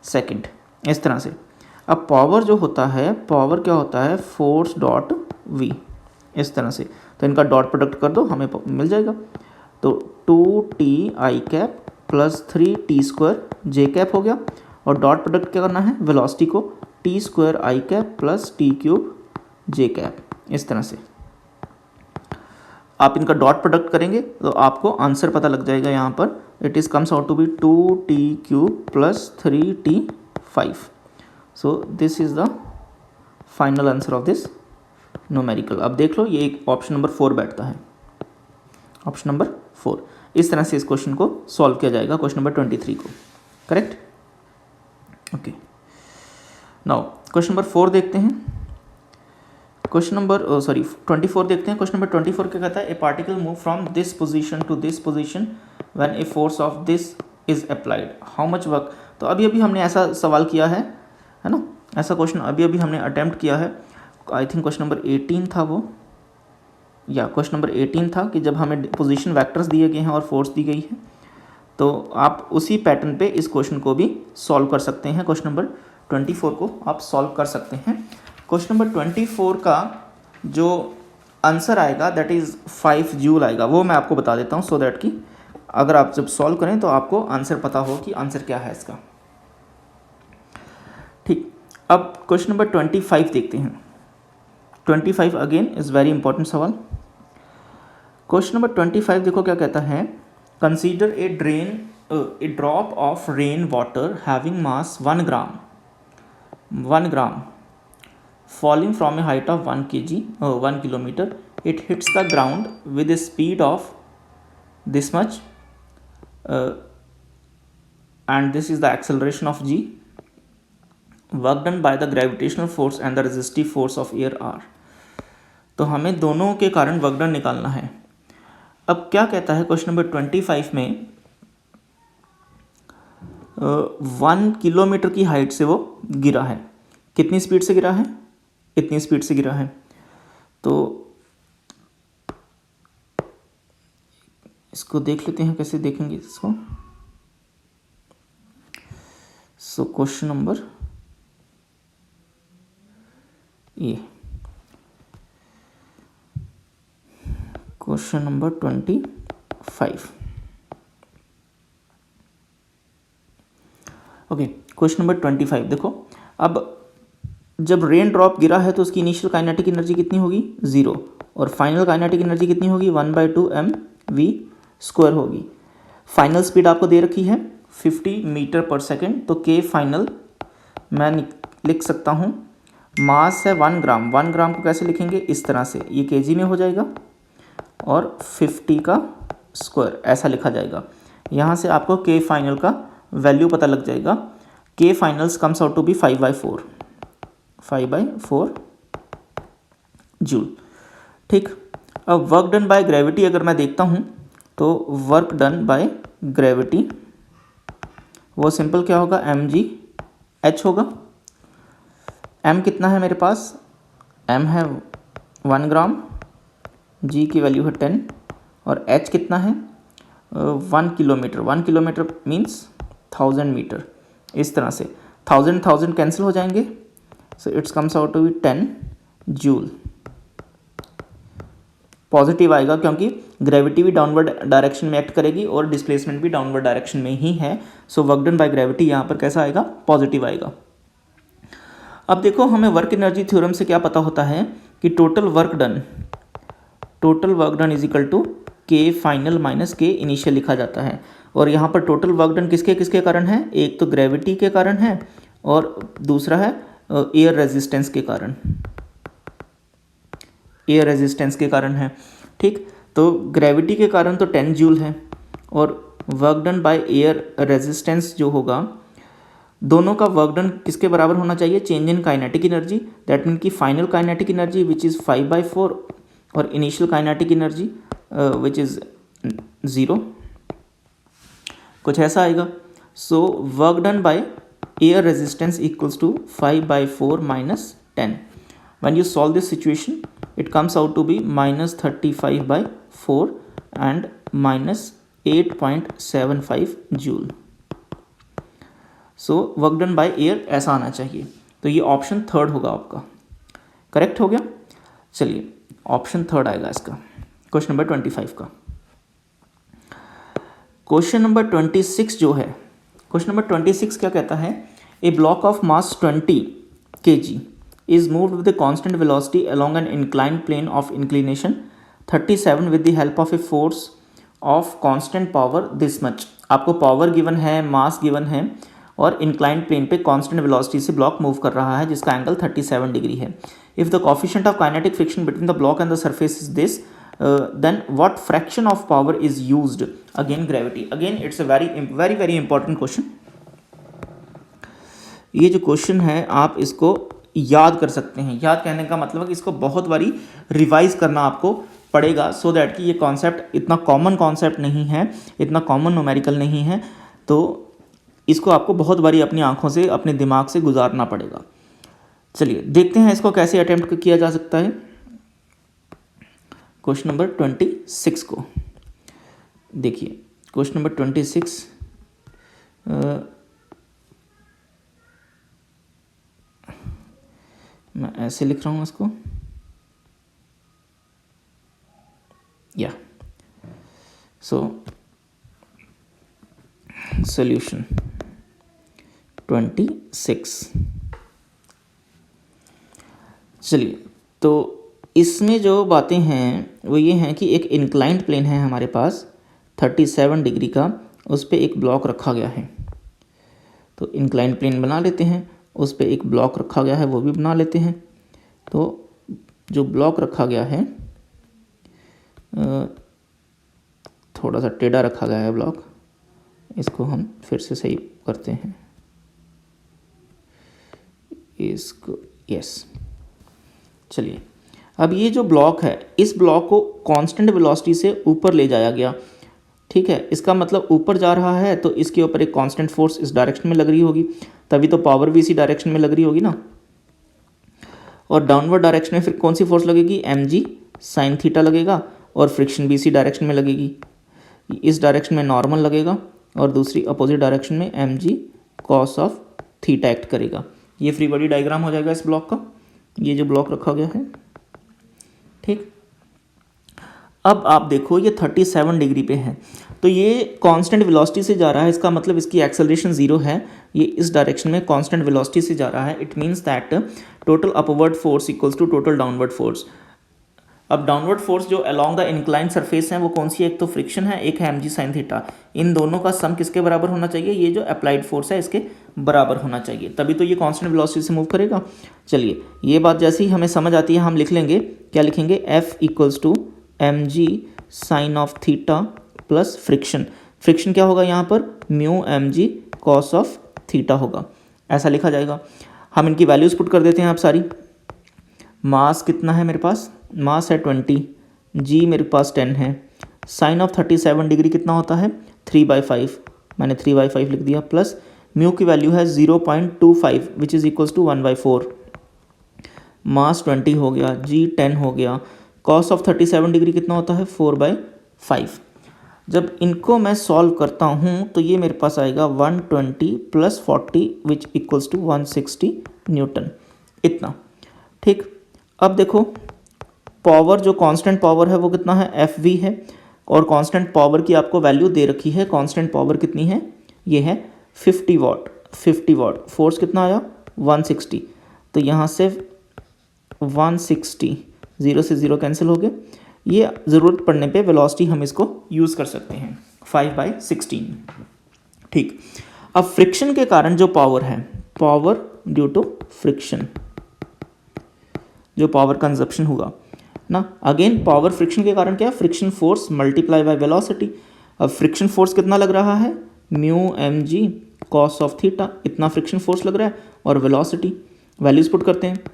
सेकंड। इस तरह से अब पावर जो होता है, पावर क्या होता है? फोर्स डॉट v, इस तरह से, तो इनका डॉट प्रोडक्ट कर दो, हमें मिल जाएगा। तो 2ti प्लस 3t² j हो गया, और डॉट प्रोडक्ट क्या करना है? वेलोसिटी को t² प्लस t³ j, इस तरह से आप इनका डॉट प्रोडक्ट करेंगे तो आपको आंसर पता लग जाएगा। यहाँ पर it is comes out to be 2t³ plus 3t5। So this is the final answer of this numerical. अब देख लो, ये एक ऑप्शन नंबर 4 बैठता है, ऑप्शन नंबर 4। इस तरह से इस क्वेश्चन को सॉल्व किया जाएगा, क्वेश्चन नंबर 23 को। Correct? Okay. Now question number 4 देखते हैं। क्वेश्चन नंबर 24 देखते हैं। क्वेश्चन नंबर 24 क्या कहता है, a particle move from this position to this position when a force of this is applied, how much work. तो अभी अभी हमने ऐसा सवाल किया है ना, ऐसा क्वेश्चन अभी अभी हमने अटेम्प्ट किया है। आई थिंक क्वेश्चन नंबर 18 था वो, या क्वेश्चन नंबर 18 था कि जब हमें पोजीशन वेक्टर्स दिए गए हैं और फोर्स दी गई है, तो आप उसी पैटर्न पे इस क्वेश्चन को भी सॉल्व कर सकते हैं। क्वेश्चन नंबर 24 को आप सॉल्व कर सकते हैं। क्वेश्चन नंबर 24 का जो आंसर आएगा दैट इज़ 5 जूल आएगा, वो मैं आपको बता देता हूँ सो दैट कि अगर आप जब सॉल्व करें तो आपको आंसर पता हो कि आंसर क्या है इसका। ठीक, अब क्वेश्चन नंबर 25 देखते हैं। 25 अगेन इज़ वेरी इंपॉर्टेंट सवाल। क्वेश्चन नंबर 25 देखो क्या कहता है, consider a drop of rain water having mass 1 gram falling from a height of 1 kilometer. It hits the ground with a speed of this much and this is the acceleration of g. Work done by the gravitational force and the resistive force of air r. तो हमें दोनों के कारण work done निकालना है। अब क्या कहता है क्वेश्चन नंबर 25 में 1 किलोमीटर की हाइट से वो गिरा है। कितनी स्पीड से गिरा है, इतनी स्पीड से गिरा है। तो इसको देख लेते हैं, कैसे देखेंगे इसको। सो क्वेश्चन नंबर ये question number 25। Okay, question number 25 देखो। अब जब रेन ड्रॉप गिरा है तो उसकी इनिशियल काइनेटिक एनर्जी कितनी होगी, 0, और फाइनल काइनेटिक एनर्जी कितनी होगी, 1/2 mv² होगी। फाइनल स्पीड आपको दे रखी है 50 मीटर पर सेकेंड। तो के फाइनल मैं लिख सकता हूँ, मास है 1 ग्राम। 1 ग्राम को कैसे लिखेंगे, इस तरह से, ये केजी में हो जाएगा और 50 का स्क्वायर ऐसा लिखा जाएगा। यहाँ से आपको के फाइनल का वैल्यू पता लग जाएगा। K finals comes out to be 5/4 joule. ठीक, अब वर्क डन बाय ग्रेविटी अगर मैं देखता हूँ तो वर्क डन बाय ग्रेविटी वो सिंपल क्या होगा, mgh होगा। m कितना है मेरे पास, m है 1 ग्राम, g की वैल्यू है 10 और h कितना है 1 किलोमीटर। 1 kilometre means 1000 metre. इस तरह से 1000 कैंसिल हो जाएंगे। So it's comes out to be 10 joule. Positive आएगा क्योंकि ग्रेविटी भी डाउनवर्ड डायरेक्शन में एक्ट करेगी और डिस्प्लेसमेंट भी डाउनवर्ड डायरेक्शन में ही है। सो वर्क डन बाय ग्रेविटी यहाँ पर कैसा आएगा, पॉजिटिव आएगा। अब देखो हमें वर्क एनर्जी थ्योरम से क्या पता होता है कि total work done is equal to के फाइनल माइनस के इनिशियल लिखा जाता है। और यहाँ पर टोटल वर्क डन किसके किसके कारण है, एक तो ग्रेविटी के कारण है और दूसरा है एयर रेजिस्टेंस के कारण है। ठीक, तो ग्रेविटी के कारण तो 10 जूल है और work done by air resistance जो होगा, दोनों का वर्क डन किसके बराबर होना चाहिए, change in kinetic energy. That mean की final kinetic energy which is 5/4 और initial kinetic energy which is 0, कुछ ऐसा आएगा। So work done by air resistance equals to 5/4 minus 10. When you solve this situation, it comes out to be minus 35/4 and minus 8.75 joule. So work done by air ऐसा आना चाहिए। तो ये option 3 होगा आपका, करेक्ट हो गया। चलिए ऑप्शन 3 आएगा इसका, क्वेश्चन नंबर 25 का। क्वेश्चन नंबर 26 जो है, क्वेश्चन नंबर 26 क्या कहता है, a block of mass 20 kg is moved with a constant velocity along an inclined plane of inclination 37 with the help of a force of constant power this much। आपको power given है, mass given है और inclined plane पे constant velocity से block move कर रहा है जिसका एंगल 37 डिग्री है। If the coefficient of kinetic friction between the block and the surface is this, then what fraction of power is used? Again gravity, again it's a very important question। ये जो question है आप इसको याद कर सकते हैं। याद कहने का मतलब है कि इसको बहुत बारी रिवाइज करना आपको पड़ेगा, सो दैट कि ये कॉन्सेप्ट इतना कॉमन कॉन्सेप्ट नहीं है, इतना कॉमन न्यूमेरिकल नहीं है, तो इसको आपको बहुत बारी अपनी आंखों से, अपने दिमाग से गुजारना पड़ेगा। चलिए देखते हैं इसको कैसे अटेम्प्ट किया जा सकता है। क्वेश्चन नंबर 26 को देखिए। क्वेश्चन नंबर 26 मैं ऐसे लिख रहा हूँ इसको, या सो सॉल्यूशन 26। चलिए, तो इसमें जो बातें हैं वो ये हैं कि एक इंक्लाइंड प्लेन है हमारे पास 37 डिग्री का, उस पर एक ब्लॉक रखा गया है। तो इंक्लाइंड प्लेन बना लेते हैं, उस पर एक ब्लॉक रखा गया है वो भी बना लेते हैं। तो जो ब्लॉक रखा गया है, थोड़ा सा टेढ़ा रखा गया है ब्लॉक, इसको हम फिर से सही करते हैं इसको, यस। चलिए, अब ये जो ब्लॉक है, इस ब्लॉक को कांस्टेंट वेलोसिटी से ऊपर ले जाया गया, ठीक है। इसका मतलब ऊपर जा रहा है तो इसके ऊपर एक कांस्टेंट फोर्स इस डायरेक्शन में लग रही होगी, तभी तो पावर भी इसी डायरेक्शन में लग रही होगी ना। और डाउनवर्ड डायरेक्शन में फिर कौन सी फोर्स लगेगी, mg sin थीटा लगेगा, और फ्रिक्शन भी इसी डायरेक्शन में लगेगी। इस डायरेक्शन में नॉर्मल लगेगा और दूसरी अपोजिट डायरेक्शन में mg cos of theta act करेगा। ये फ्री बॉडी डायग्राम हो जाएगा इस ब्लॉक का, ये जो ब्लॉक रखा गया है, ठीक। अब आप देखो ये 37 डिग्री पे है, तो ये कांस्टेंट वेलोसिटी से जा रहा है, इसका मतलब इसकी एक्सेलरेशन 0 है। ये इस डायरेक्शन में कांस्टेंट वेलोसिटी से जा रहा है। It means that total upward force equals to total downward force. अब डाउनवर्ड फोर्स जो अलोंग द इंक्लाइंड सरफेस है वो कौन सी है, एक तो फ्रिक्शन है, एक है mg sin थीटा। इन दोनों का सम किसके बराबर होना चाहिए, ये जो अप्लाइड फोर्स है इसके बराबर होना चाहिए, तभी तो ये कांस्टेंट वेलोसिटी से मूव करेगा। चलिए, ये बात जैसे ही हमें समझ आती है हम लिख लेंगे, क्या लिखेंगे, F equals to mg sin of theta plus friction. Friction क्या होगा यहाँ पर, mu mg cos of theta होगा, ऐसा लिखा जाएगा। हम इनकी वैल्यूज़ पुट कर देते हैं आप सारी। मास कितना है मेरे पास, मास है 20, g मेरे पास 10 है, साइन ऑफ 37 डिग्री कितना होता है 3/5, मैंने 3/5 लिख दिया, प्लस म्यू की वैल्यू है 0.25 विच इज़ इक्वल्स टू 1/4। मास 20 हो गया, g 10 हो गया, कॉस ऑफ 37 डिग्री कितना होता है 4/5। जब इनको मैं सॉल्व करता हूँ तो ये मेरे पास आएगा 120 plus 40 which equals to 160 newton, इतना, ठीक। अब देखो पावर, जो कांस्टेंट पावर है वो कितना है, एफ वी है, और कांस्टेंट पावर की आपको वैल्यू दे रखी है। कांस्टेंट पावर कितनी है, ये है 50 वाट। 50 वाट, फोर्स कितना आया 160, तो यहाँ से 160, 0 से 0 कैंसिल हो गए। ये ज़रूरत पड़ने पे वेलोसिटी हम इसको यूज़ कर सकते हैं, 5/16, ठीक। अब फ्रिक्शन के कारण जो पावर है, पावर ड्यू टू फ्रिक्शन, जो पावर कंजप्शन हुआ ना, अगेन पावर फ्रिक्शन के कारण क्या है, friction force multiply by velocity. अब फ्रिक्शन फोर्स कितना लग रहा है, mu mg cos of theta, इतना फ्रिक्शन फोर्स लग रहा है, और वेलोसिटी वैल्यूज पुट करते हैं,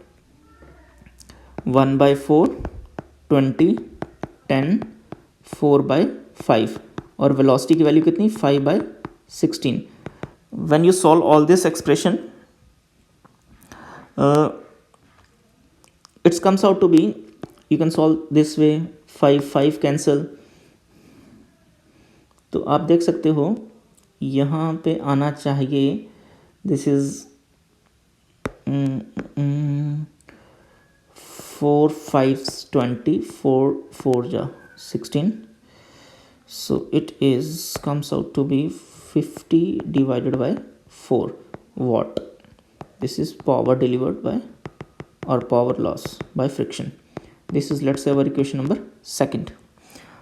1/4, 20, 10, 4/5, और वेलोसिटी की वैल्यू कितनी 5/16। When you solve all this expression, it comes out to be, you can solve this way, 5 cancel। तो आप देख सकते हो यहाँ पे आना चाहिए, दिस इज 4 5 20, 4 जा 16, so it is comes out to be 50 divided by 4 watt। this is power delivered by or power loss by friction। this is let's say our equation number 2nd।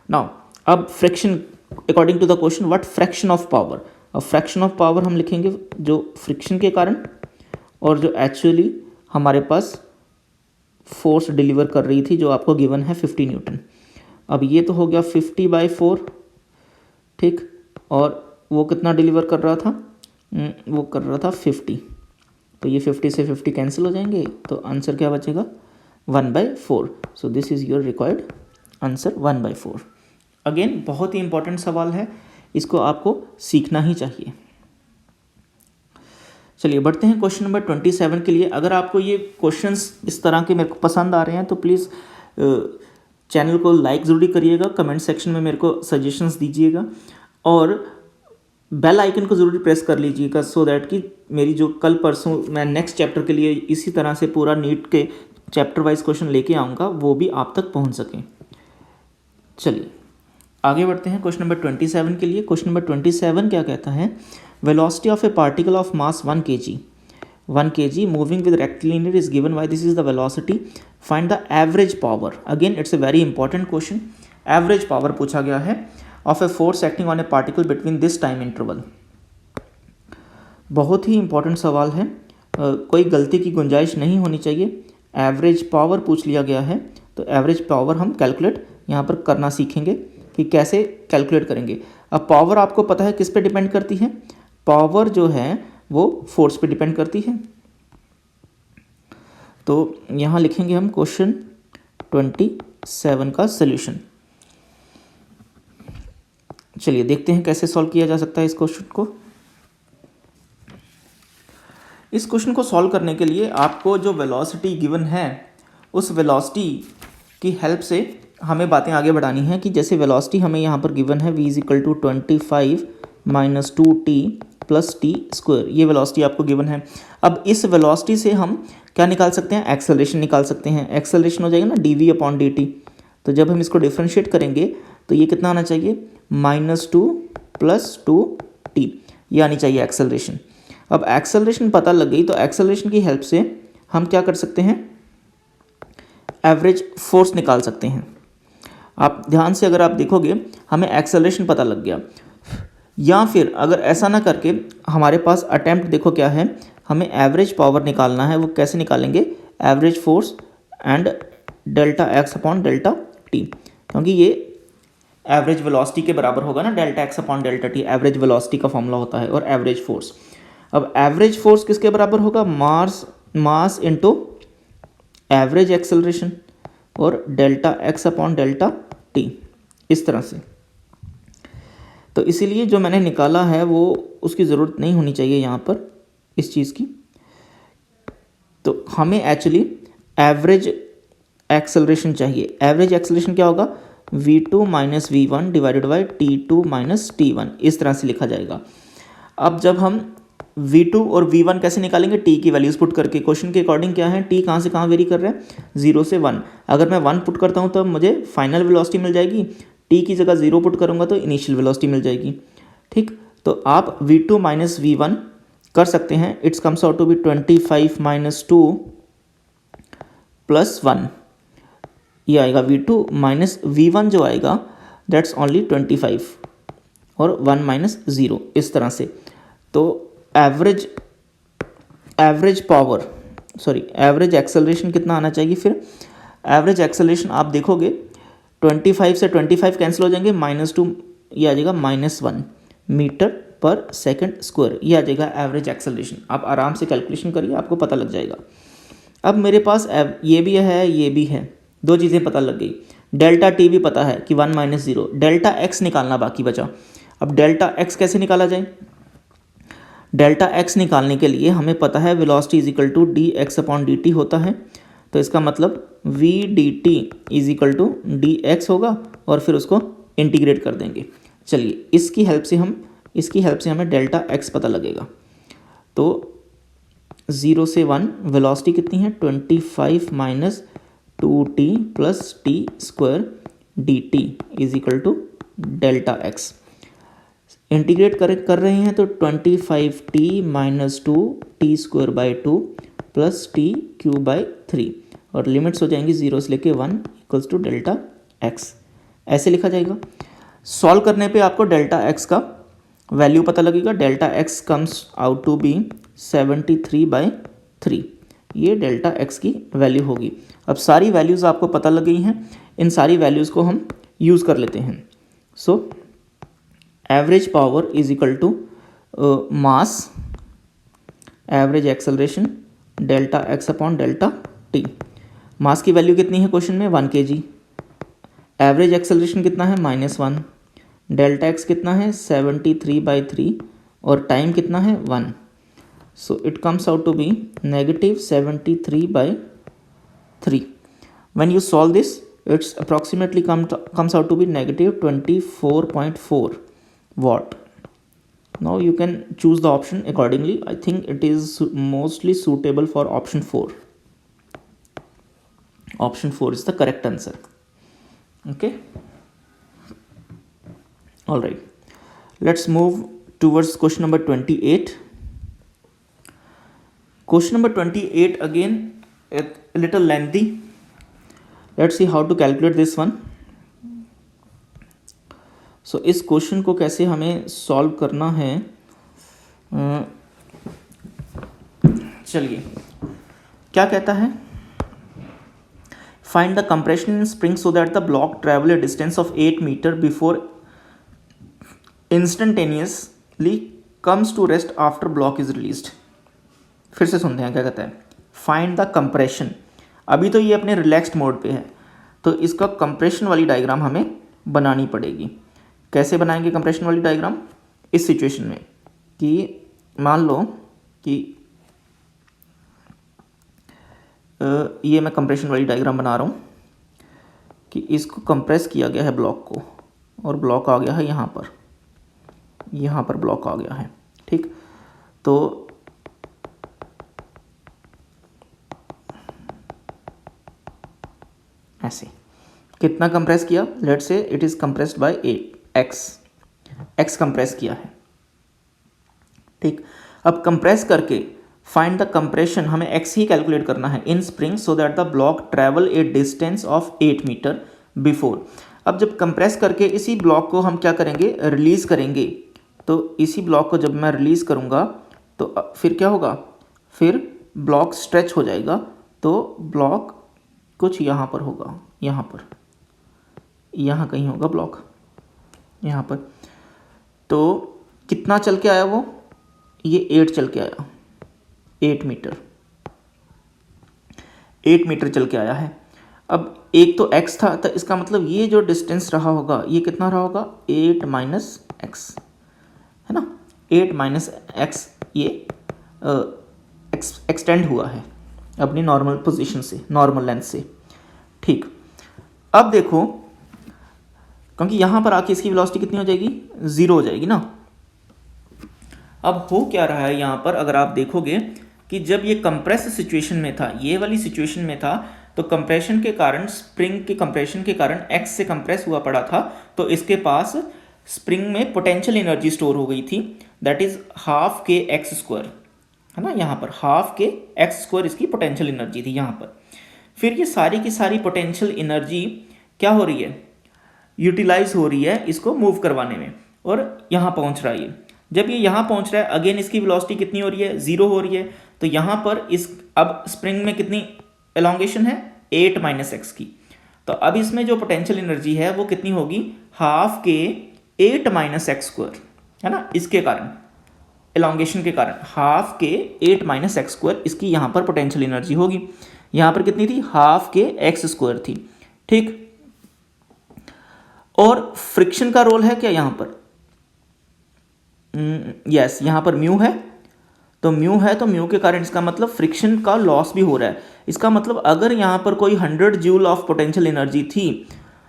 now अब friction according to the question what fraction of power, अब fraction of power हम लिखेंगे जो friction के कारण और जो actually हमारे पास फोर्स डिलीवर कर रही थी, जो आपको गिवन है 50 न्यूटन। अब ये तो हो गया 50/4, ठीक, और वो कितना डिलीवर कर रहा था, वो कर रहा था 50, तो ये 50 से 50 कैंसिल हो जाएंगे, तो आंसर क्या बचेगा 1/4। सो this is your required answer 1/4। Again बहुत ही इंपॉर्टेंट सवाल है, इसको आपको सीखना ही चाहिए। चलिए बढ़ते हैं क्वेश्चन नंबर 27 के लिए। अगर आपको ये क्वेश्चंस इस तरह के मेरे को पसंद आ रहे हैं तो प्लीज़ चैनल को लाइक ज़रूरी करिएगा, कमेंट सेक्शन में मेरे को सजेशंस दीजिएगा और बेल आइकन को ज़रूर प्रेस कर लीजिएगा, सो दैट कि मेरी जो कल परसों मैं नेक्स्ट चैप्टर के लिए इसी तरह से पूरा नीट के चैप्टर वाइज क्वेश्चन लेके आऊँगा, वो भी आप तक पहुँच सकें। चलिए आगे बढ़ते हैं क्वेश्चन नंबर 27 के लिए। क्वेश्चन नंबर 27 क्या कहता है, velocity of a particle of mass 1 kg moving with rectilinear is given by this is the velocity, find the average power। again it's a very important question। average power पूछा गया है of a force acting on a particle between this time interval। बहुत ही important सवाल है, कोई गलती की गुंजाइश नहीं होनी चाहिए। एवरेज पावर पूछ लिया गया है, तो एवरेज पावर हम कैलकुलेट यहाँ पर करना सीखेंगे कि कैसे कैलकुलेट करेंगे। अब पावर आपको पता है किस पे डिपेंड करती है, पावर जो है वो फोर्स पे डिपेंड करती है। तो यहाँ लिखेंगे हम क्वेश्चन 27 का सॉल्यूशन। चलिए देखते हैं कैसे सॉल्व किया जा सकता है इस क्वेश्चन को। इस क्वेश्चन को सॉल्व करने के लिए आपको जो वेलोसिटी गिवन है उस वेलोसिटी की हेल्प से हमें बातें आगे बढ़ानी है कि जैसे वेलोसिटी हमें यहाँ पर गिवन है v = 25 - 2t + t², ये वेलोसिटी आपको गिवन है। अब इस वेलोसिटी से हम क्या निकाल सकते हैं, एक्सेलरेशन निकाल सकते हैं। एक्सेलरेशन हो जाएगा ना dv/dt। तो जब हम इसको डिफ्रेंशिएट करेंगे तो ये कितना आना चाहिए -2 + 2t, ये आनी चाहिए एक्सेलरेशन। अब एक्सेलरेशन पता लग गई तो एक्सेलरेशन की हेल्प से हम क्या कर सकते हैं, एवरेज फोर्स निकाल सकते हैं। आप ध्यान से अगर आप देखोगे हमें एक्सेलरेशन पता लग गया, या फिर अगर ऐसा ना करके हमारे पास अटेम्प्ट देखो क्या है, हमें एवरेज पावर निकालना है। वो कैसे निकालेंगे, एवरेज फोर्स एंड ΔX/ΔT, क्योंकि ये एवरेज वेलोसिटी के बराबर होगा ना, ΔX/ΔT एवरेज वेलोसिटी का फॉर्मूला होता है, और एवरेज फोर्स। अब एवरेज फोर्स किसके बराबर होगा, मास इनटू एवरेज एक्सेलरेशन और ΔX/ΔT, इस तरह से। तो इसीलिए जो मैंने निकाला है वो उसकी ज़रूरत नहीं होनी चाहिए यहाँ पर इस चीज़ की। तो हमें एक्चुअली एवरेज एक्सेलरेशन चाहिए। एवरेज एक्सेलरेशन क्या होगा, v2 - v1 / t2 - t1, इस तरह से लिखा जाएगा। अब जब हम v2 और v1 कैसे निकालेंगे, t की वैल्यूज़ पुट करके। क्वेश्चन के अकॉर्डिंग क्या है, t कहाँ से कहाँ वेरी कर रहा है, 0 से 1। अगर मैं 1 पुट करता हूँ तो मुझे फाइनल वेलोसिटी मिल जाएगी, t की जगह 0 पुट करूँगा तो इनिशियल वेलोसिटी मिल जाएगी। ठीक, तो आप v2 - v1 कर सकते हैं। It's comes out to be 25 - 2 + 1, ये आएगा v2 - v1 जो आएगा दैट्स ओनली 25 और 1 - 0, इस तरह से। तो एवरेज एक्सेलरेशन कितना आना चाहिए, फिर एवरेज एक्सेलरेशन आप देखोगे 25 से 25 कैंसिल हो जाएंगे, -2 ये आ जाएगा -1 मीटर/सेकंड², ये आ जाएगा एवरेज एक्सेलरेशन। आप आराम से कैलकुलेशन करिए, आपको पता लग जाएगा। अब मेरे पास ये भी है, ये भी है, दो चीज़ें पता लग गई। ΔT भी पता है कि 1 - 0, ΔX निकालना बाकी बचा। अब ΔX कैसे निकाला जाए, ΔX निकालने के लिए हमें पता है वेलोसिटी = dx/dt होता है। तो इसका मतलब v dt = dx होगा और फिर उसको इंटीग्रेट कर देंगे। चलिए इसकी हेल्प से हमें ΔX पता लगेगा। तो 0 से 1 वेलोसिटी कितनी है, 25 - 2t + t² dt = ΔX। Integrate कर रहे हैं तो 25t - 2t² + t³ और लिमिट्स हो जाएंगी 0 से लेके 1 = ΔX, ऐसे लिखा जाएगा। सॉल्व करने पे आपको ΔX का वैल्यू पता लगेगा। ΔX comes out to be 73/3, ये ΔX की वैल्यू होगी। अब सारी वैल्यूज़ आपको पता लग गई हैं, इन सारी वैल्यूज़ को हम यूज़ कर लेते हैं। So average power = mass average acceleration delta x upon delta t. Mass की वैल्यू कितनी है क्वेश्चन में 1 kg। एवरेज एक्सेलरेशन कितना है -1। डेल्टा एक्स कितना है 73/3 और टाइम कितना है 1। So it comes out to be -73/3। When you solve this it's approximately comes out to be -24.4 watt. Now you can choose the option accordingly. I think it is mostly suitable for option 4. Option 4 is the correct answer. Okay. All right. Let's move towards question number 28. Question number 28 again a little lengthy. Let's see how to calculate this one. सो इस question को कैसे हमें solve करना है, चलिए क्या कहता है, find the compression in spring so that the block travel a distance of 8 metre before instantaneously comes to rest after block is released. फिर से सुनते हैं क्या कहता है, फाइंड द कंप्रेशन। अभी तो ये अपने रिलैक्स्ड मोड पे है, तो इसका कंप्रेशन वाली डायग्राम हमें बनानी पड़ेगी। कैसे बनाएंगे कंप्रेशन वाली डायग्राम इस सिचुएशन में कि मान लो कि ये मैं कंप्रेशन वाली डायग्राम बना रहा हूँ कि इसको कंप्रेस किया गया है ब्लॉक को, और ब्लॉक आ गया है यहाँ पर ब्लॉक आ गया है। ठीक, तो ऐसे कितना कंप्रेस किया, let's say it is compressed by x compress किया है। ठीक, अब कंप्रेस करके फाइंड द कंप्रेशन, हमें एक्स ही कैलकुलेट करना है in spring so that the block travel a distance of 8 metre before. अब जब कंप्रेस करके इसी ब्लॉक को हम क्या करेंगे, रिलीज करेंगे, तो इसी ब्लॉक को जब मैं रिलीज करूंगा तो फिर क्या होगा, फिर ब्लॉक स्ट्रेच हो जाएगा, तो ब्लॉक कुछ यहाँ पर होगा, यहाँ कहीं होगा ब्लॉक, यहाँ पर। तो कितना चल के आया वो, ये 8 चल के आया, 8 मीटर चल के आया है। अब एक तो x था, तो इसका मतलब ये जो डिस्टेंस रहा होगा ये कितना रहा होगा, 8 माइनस एक्स, है ना, 8 माइनस एक्स, ये एक्सटेंड हुआ है अपनी नॉर्मल पोजीशन से, नॉर्मल लेंथ से। ठीक, अब देखो, क्योंकि यहाँ पर आके इसकी वेलोसिटी कितनी हो जाएगी, 0 हो जाएगी ना। अब हो क्या रहा है यहाँ पर, अगर आप देखोगे कि जब ये कंप्रेस सिचुएशन में था, ये वाली सिचुएशन में था, तो कंप्रेशन के कारण, स्प्रिंग के कंप्रेशन के कारण एक्स से कंप्रेस हुआ पड़ा था, तो इसके पास स्प्रिंग में पोटेंशियल एनर्जी स्टोर हो गई थी, दैट इज हाफ के एक्स स्क्वायर, है ना, यहाँ पर हाफ के एक्स स्क्वायर इसकी पोटेंशियल एनर्जी थी यहाँ पर। फिर ये सारी की सारी पोटेंशियल एनर्जी क्या हो रही है, यूटिलाइज हो रही है इसको मूव करवाने में, और यहाँ पहुँच रहा है। जब ये यहाँ पहुँच रहा है, अगेन इसकी वेलोसिटी कितनी हो रही है, 0 हो रही है, तो यहाँ पर इस अब स्प्रिंग में कितनी एलोंगेशन है, 8 माइनस एक्स की। तो अब इसमें जो पोटेंशियल एनर्जी है वो कितनी होगी, half K 8 minus x square, है ना, इसके कारण एलोंगेशन के कारण half K 8 minus x square इसकी यहाँ पर पोटेंशियल एनर्जी होगी। यहाँ पर कितनी थी, हाफ के एक्स स्क्वायर थी। ठीक, और फ्रिक्शन का रोल है क्या यहाँ पर, यस, यहाँ पर म्यू है, तो म्यू है, तो म्यू के कारण इसका मतलब फ्रिक्शन का लॉस भी हो रहा है। इसका मतलब अगर यहाँ पर कोई 100 जूल ऑफ पोटेंशियल एनर्जी थी,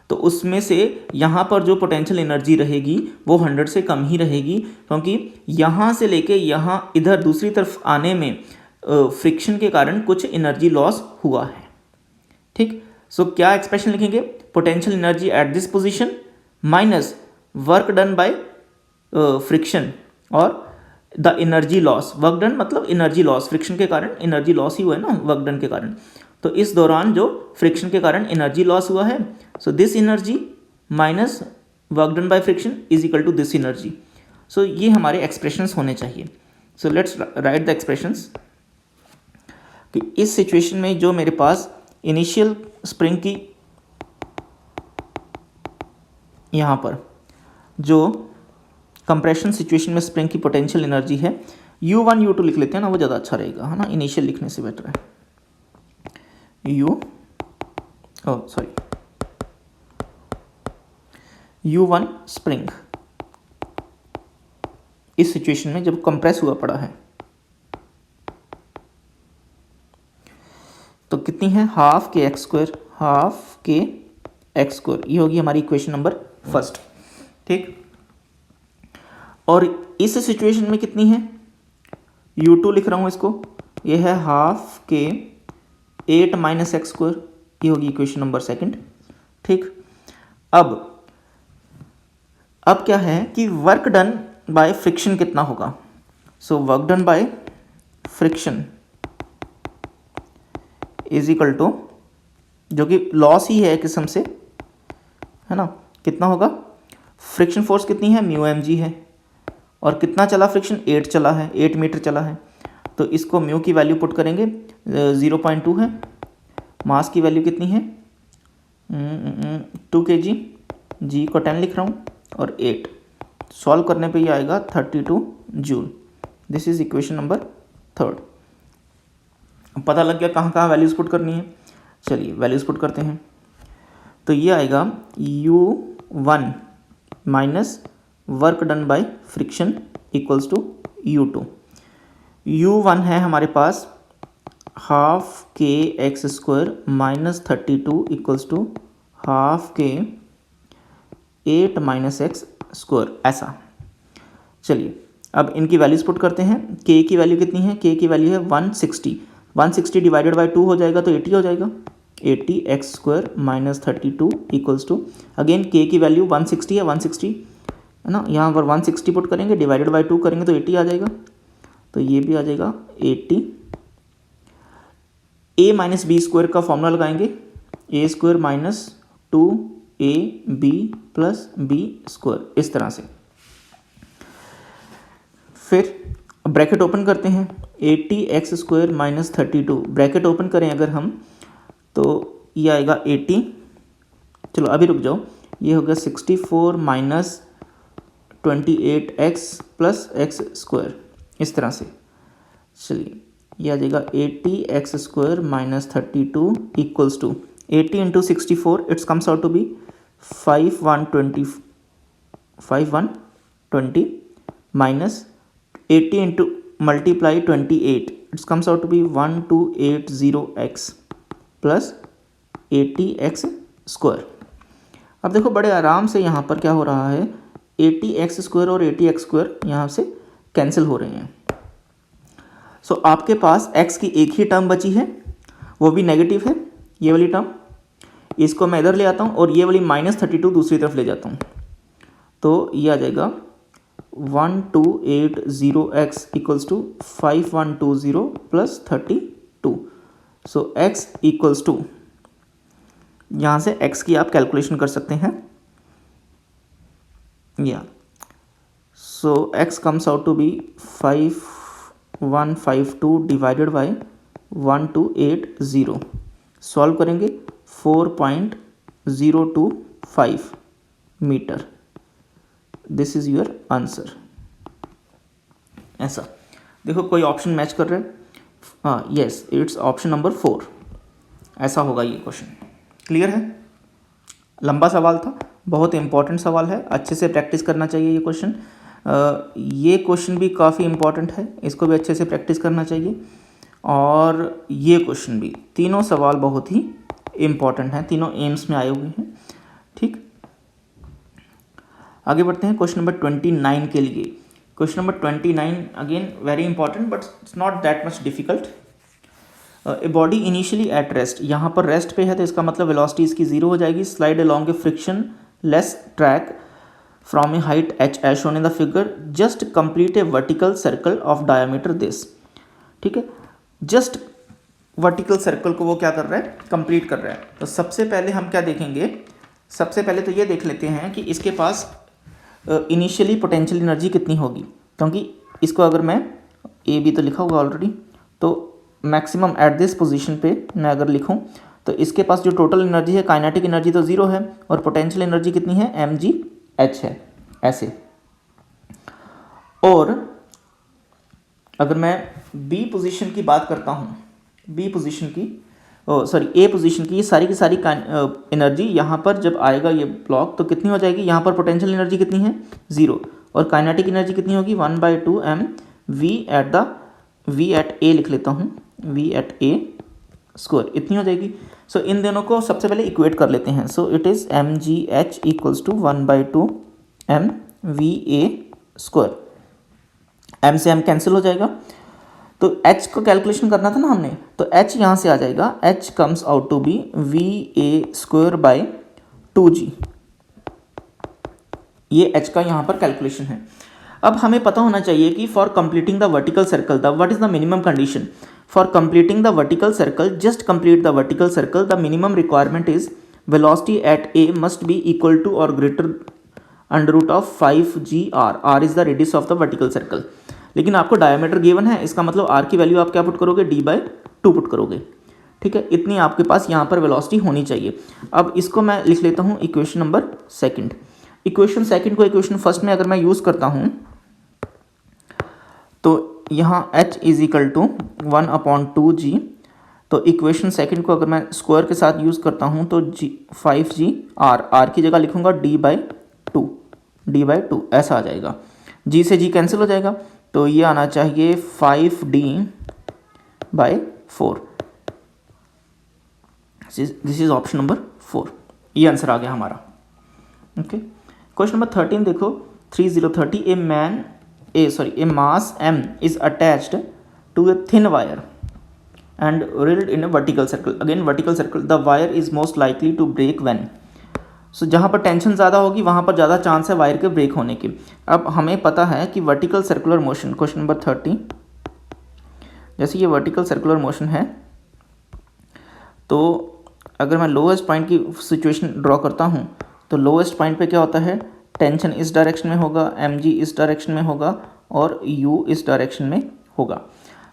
तो उसमें से यहाँ पर जो पोटेंशियल एनर्जी रहेगी वो 100 से कम ही रहेगी, क्योंकि यहाँ से लेके यहाँ इधर दूसरी तरफ आने में फ्रिक्शन के कारण कुछ एनर्जी लॉस हुआ है। ठीक, सो क्या एक्सप्रेशन लिखेंगे, potential energy at this position minus work done by friction और the energy loss, work done मतलब एनर्जी लॉस, फ्रिक्शन के कारण एनर्जी लॉस ही हुआ है ना वर्क डन के कारण, तो इस दौरान जो फ्रिक्शन के कारण एनर्जी लॉस हुआ है, so this energy minus work done by friction is equal to this energy. So ये हमारे एक्सप्रेशंस होने चाहिए। So let's write the expressions कि इस सिचुएशन में जो मेरे पास इनिशियल स्प्रिंग की यहाँ पर जो कंप्रेशन सिचुएशन में स्प्रिंग की पोटेंशियल एनर्जी है U1 U2 लिख लेते हैं ना, वो ज़्यादा अच्छा रहेगा, है ना, इनिशियल लिखने से बेटर है। U1 स्प्रिंग इस सिचुएशन में जब कंप्रेस हुआ पड़ा है तो कितनी है, हाफ के एक्स स्क्वायर, ये होगी हमारी इक्वेशन नंबर फर्स्ट। ठीक, और इस सिचुएशन में कितनी है, U2 लिख रहा हूँ इसको, ये है half K 8 minus x square, ये होगी इक्वेशन नंबर सेकंड। ठीक, अब क्या है कि वर्क डन बाय फ्रिक्शन कितना होगा, so work done by friction is equal to, जो कि लॉस ही है एक किस्म से, है ना, कितना होगा, फ्रिक्शन फोर्स कितनी है, म्यू एम जी है, और कितना चला फ्रिक्शन, 8 चला है, 8 मीटर चला है, तो इसको म्यू की वैल्यू पुट करेंगे 0.2 है, मास की वैल्यू कितनी है 2 kg, जी को 10 लिख रहा हूँ और 8, सॉल्व करने पे ये आएगा 32 joule. This is equation number third. पता लग गया कहाँ कहाँ वैल्यूज़ पुट करनी है, चलिए वैल्यूज़ पुट करते हैं। तो ये आएगा U1 minus work done by friction equals to U2। U1 है हमारे पास हाफ के x square minus 32 equals to half K 8 minus x square, ऐसा। चलिए अब इनकी वैल्यूज पुट करते हैं। k की वैल्यू कितनी है, k की वैल्यू है 160 डिवाइडेड बाई 2 हो जाएगा तो 80 हो जाएगा, 80 x square minus 32 equals to, again k की वैल्यू 160 है, 160 है ना, यहाँ पर 160 पुट करेंगे, डिवाइडेड बाई 2 करेंगे तो 80 आ जाएगा, तो ये भी आ जाएगा 80। a माइनस बी स्क्वायर का फॉर्मूला लगाएंगे, a square minus 2ab plus B square, इस तरह से। फिर ब्रैकेट ओपन करते हैं, 80 x square minus 32, bracket open करें अगर हम तो ये आएगा 80, चलो अभी रुक जाओ, ये होगा 64 minus 28 x plus x square, इस तरह से। चलिए ये आ जाएगा 80 x square minus 32 equals to 80 into 64, it's comes out to be 5120 minus 80 into multiply 28, it's comes out to be 1280x plus 80x square. अब देखो बड़े आराम से यहाँ पर क्या हो रहा है, 80x स्क्वायर और 80x स्क्वायर यहाँ से कैंसिल हो रहे हैं। सो आपके पास x की एक ही टर्म बची है, वो भी नेगेटिव है, ये वाली टर्म, इसको मैं इधर ले आता हूँ और ये वाली -32 दूसरी तरफ ले जाता हूँ, तो ये आ जाएगा 1280x equals to 5120 plus 32। So x equals to, यहाँ से x की आप कैलकुलेशन कर सकते हैं, या so x comes out to be 5152 divided by 1280, solve करेंगे 4.025 metre, this is your answer. ऐसा देखो कोई ऑप्शन मैच कर रहे हैं, हाँ यस इट्स ऑप्शन नंबर 4, ऐसा होगा ये क्वेश्चन। क्लियर है, लंबा सवाल था, बहुत इंपॉर्टेंट सवाल है, अच्छे से प्रैक्टिस करना चाहिए ये क्वेश्चन। ये क्वेश्चन भी काफ़ी इंपॉर्टेंट है, इसको भी अच्छे से प्रैक्टिस करना चाहिए, और ये क्वेश्चन भी, तीनों सवाल बहुत ही इम्पॉर्टेंट हैं, तीनों एम्स में आए हुए हैं। ठीक, आगे बढ़ते हैं क्वेश्चन नंबर 29 के लिए। Question number 29 again very important but it's not that much difficult. A body initially at rest, यहाँ पर रेस्ट पे है तो इसका मतलब वेलोसिटी इसकी 0 हो जाएगी। Slide along a friction less track from a height h as shown in the figure, just complete a vertical circle of diameter this. ठीक है, जस्ट वर्टिकल सर्कल को वो क्या कर रहा है, कंप्लीट कर रहा है। तो सबसे पहले हम क्या देखेंगे, सबसे पहले तो ये देख लेते हैं कि इसके पास इनिशियली पोटेंशियल एनर्जी कितनी होगी, क्योंकि इसको अगर मैं ए बी तो लिखा होगा ऑलरेडी, तो मैक्सिमम एट दिस पोजीशन पे मैं अगर लिखूं तो इसके पास जो टोटल एनर्जी है, काइनेटिक एनर्जी तो 0 है, और पोटेंशियल एनर्जी कितनी है, mgh है, ऐसे। और अगर मैं बी पोजीशन की बात करता हूँ, बी पोजीशन की ए पोजीशन की, ये सारी की सारी एनर्जी यहाँ पर जब आएगा ये ब्लॉक तो कितनी हो जाएगी, यहाँ पर पोटेंशियल एनर्जी कितनी है 0 और काइनेटिक एनर्जी कितनी होगी 1/2 m वी एट ए लिख लेता हूँ, वी एट ए स्क्वायर इतनी हो जाएगी। सो इन दोनों को सबसे पहले इक्वेट कर लेते हैं। So it is mgh equals to 1/2 m v A square. m से m कैंसिल हो जाएगा, तो h को कैलकुलेशन करना था ना हमने, तो h यहाँ से आ जाएगा, h comes out to be v A square by 2g। ये h का यहाँ पर कैलकुलेशन है। अब हमें पता होना चाहिए कि for completing the vertical circle the what is the minimum condition for completing the vertical circle, just complete the vertical circle, the minimum requirement is velocity at A must be equal to और greater under root of 5g_r। r is the radius of the vertical circle. लेकिन आपको diameter given है, इसका मतलब r की value आप क्या put करोगे, d/2 पुट करोगे। ठीक है, इतनी आपके पास यहाँ पर वेलोसिटी होनी चाहिए। अब इसको मैं लिख लेता हूँ equation number second. Equation second को इक्वेशन फर्स्ट में अगर मैं यूज़ करता हूँ तो यहाँ h is equal to 1/2g, तो इक्वेशन सेकंड को अगर मैं स्क्वायर के साथ यूज़ करता हूँ तो 5g_r, r की जगह लिखूँगा d/2 ऐसा आ जाएगा। g से g कैंसिल हो जाएगा, तो ये आना चाहिए 5d/4। This is option number 4, ये आंसर आ गया हमारा। ओके, क्वेश्चन नंबर 13 देखो, 3030 a mass m is attached to a thin wire and reeled in a vertical circle. Again vertical circle, the wire is most likely to break when. सो जहाँ पर tension ज़्यादा होगी वहाँ पर ज़्यादा चांस है wire के ब्रेक होने की। अब हमें पता है कि vertical circular motion, question number 30, जैसे ये वर्टिकल सर्कुलर मोशन है, तो अगर मैं लोएस्ट पॉइंट की सिचुएशन ड्रॉ करता हूँ तो लोएस्ट पॉइंट पे क्या होता है, टेंशन इस डायरेक्शन में होगा, mg इस डायरेक्शन में होगा और u इस डायरेक्शन में होगा।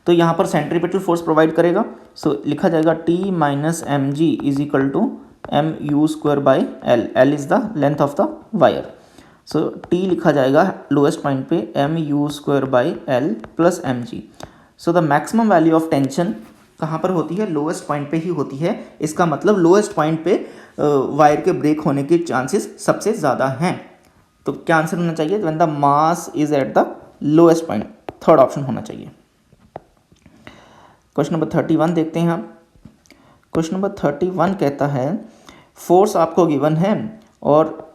तो यहाँ पर सेंट्रीपिटल फोर्स प्रोवाइड करेगा। सो लिखा जाएगा T minus M G is equal to mu²/L, L is the length of the wire. So T लिखा जाएगा लोएस्ट पॉइंट पे mu²/L plus mg। So the maximum value of tension कहाँ पर होती है, लोएस्ट पॉइंट पे ही होती है। इसका मतलब लोएस्ट पॉइंट पे वायर के ब्रेक होने के चांसेस सबसे ज़्यादा हैं। तो क्या आंसर होना चाहिए, when the mass is at the lowest point, third option होना चाहिए। क्वेश्चन नंबर 31 देखते हैं हम। क्वेश्चन नंबर 31 कहता है फोर्स आपको गिवन है और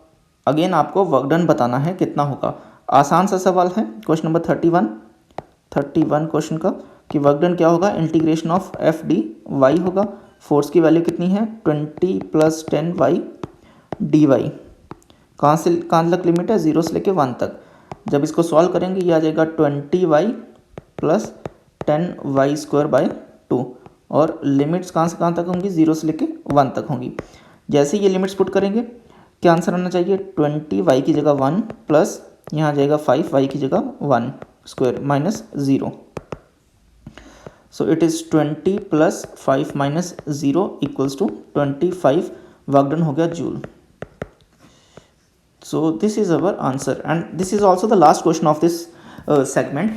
अगेन आपको वर्क डन बताना है कितना होगा। आसान सा सवाल है क्वेश्चन नंबर 31 क्वेश्चन का कि वर्क डन क्या होगा, integration of F D Y होगा। फोर्स की वैल्यू कितनी है 20 + 10y dy। कहाँ तक लिमिट है, 0 से लेके 1 तक। जब इसको सॉल्व करेंगे ये आ जाएगा 20y + 10y²/2 और लिमिट्स कहाँ से कहाँ तक होंगी, 0 से लेके 1 तक होंगी। जैसे ये लिमिट्स पुट करेंगे क्या आंसर आना चाहिए, 20y की जगह 1 प्लस यहाँ आ जाएगा 5y की जगह 1 square minus 0। So it is 20 + 5 - 0 equals to 25। Work done हो गया joule. So this is our answer and this is also the last question of this segment.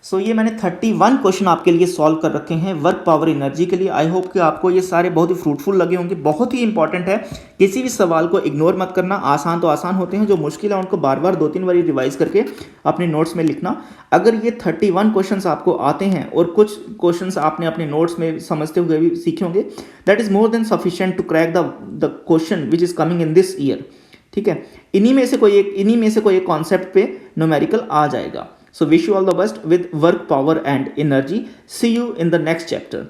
So ये मैंने 31 क्वेश्चन आपके लिए सॉल्व कर रखे हैं वर्क पावर एनर्जी के लिए। आई होप कि आपको ये सारे बहुत ही फ्रूटफुल लगे होंगे, बहुत ही इंपॉर्टेंट है। किसी भी सवाल को इग्नोर मत करना। आसान तो आसान होते हैं, जो मुश्किल है उनको बार बार 2-3 बार रिवाइज करके अपने नोट्स में लिखना। अगर ये 31 क्वेश्चन आपको आते हैं और कुछ क्वेश्चन आपने अपने नोट्स में समझते हुए भी सीखे होंगे, that is more than sufficient to crack the question which is coming in this year. ठीक है, इन्हीं में से कोई एक कॉन्सेप्ट पे न्यूमेरिकल आ जाएगा। So wish you all the best with work power and energy. See you in the next chapter.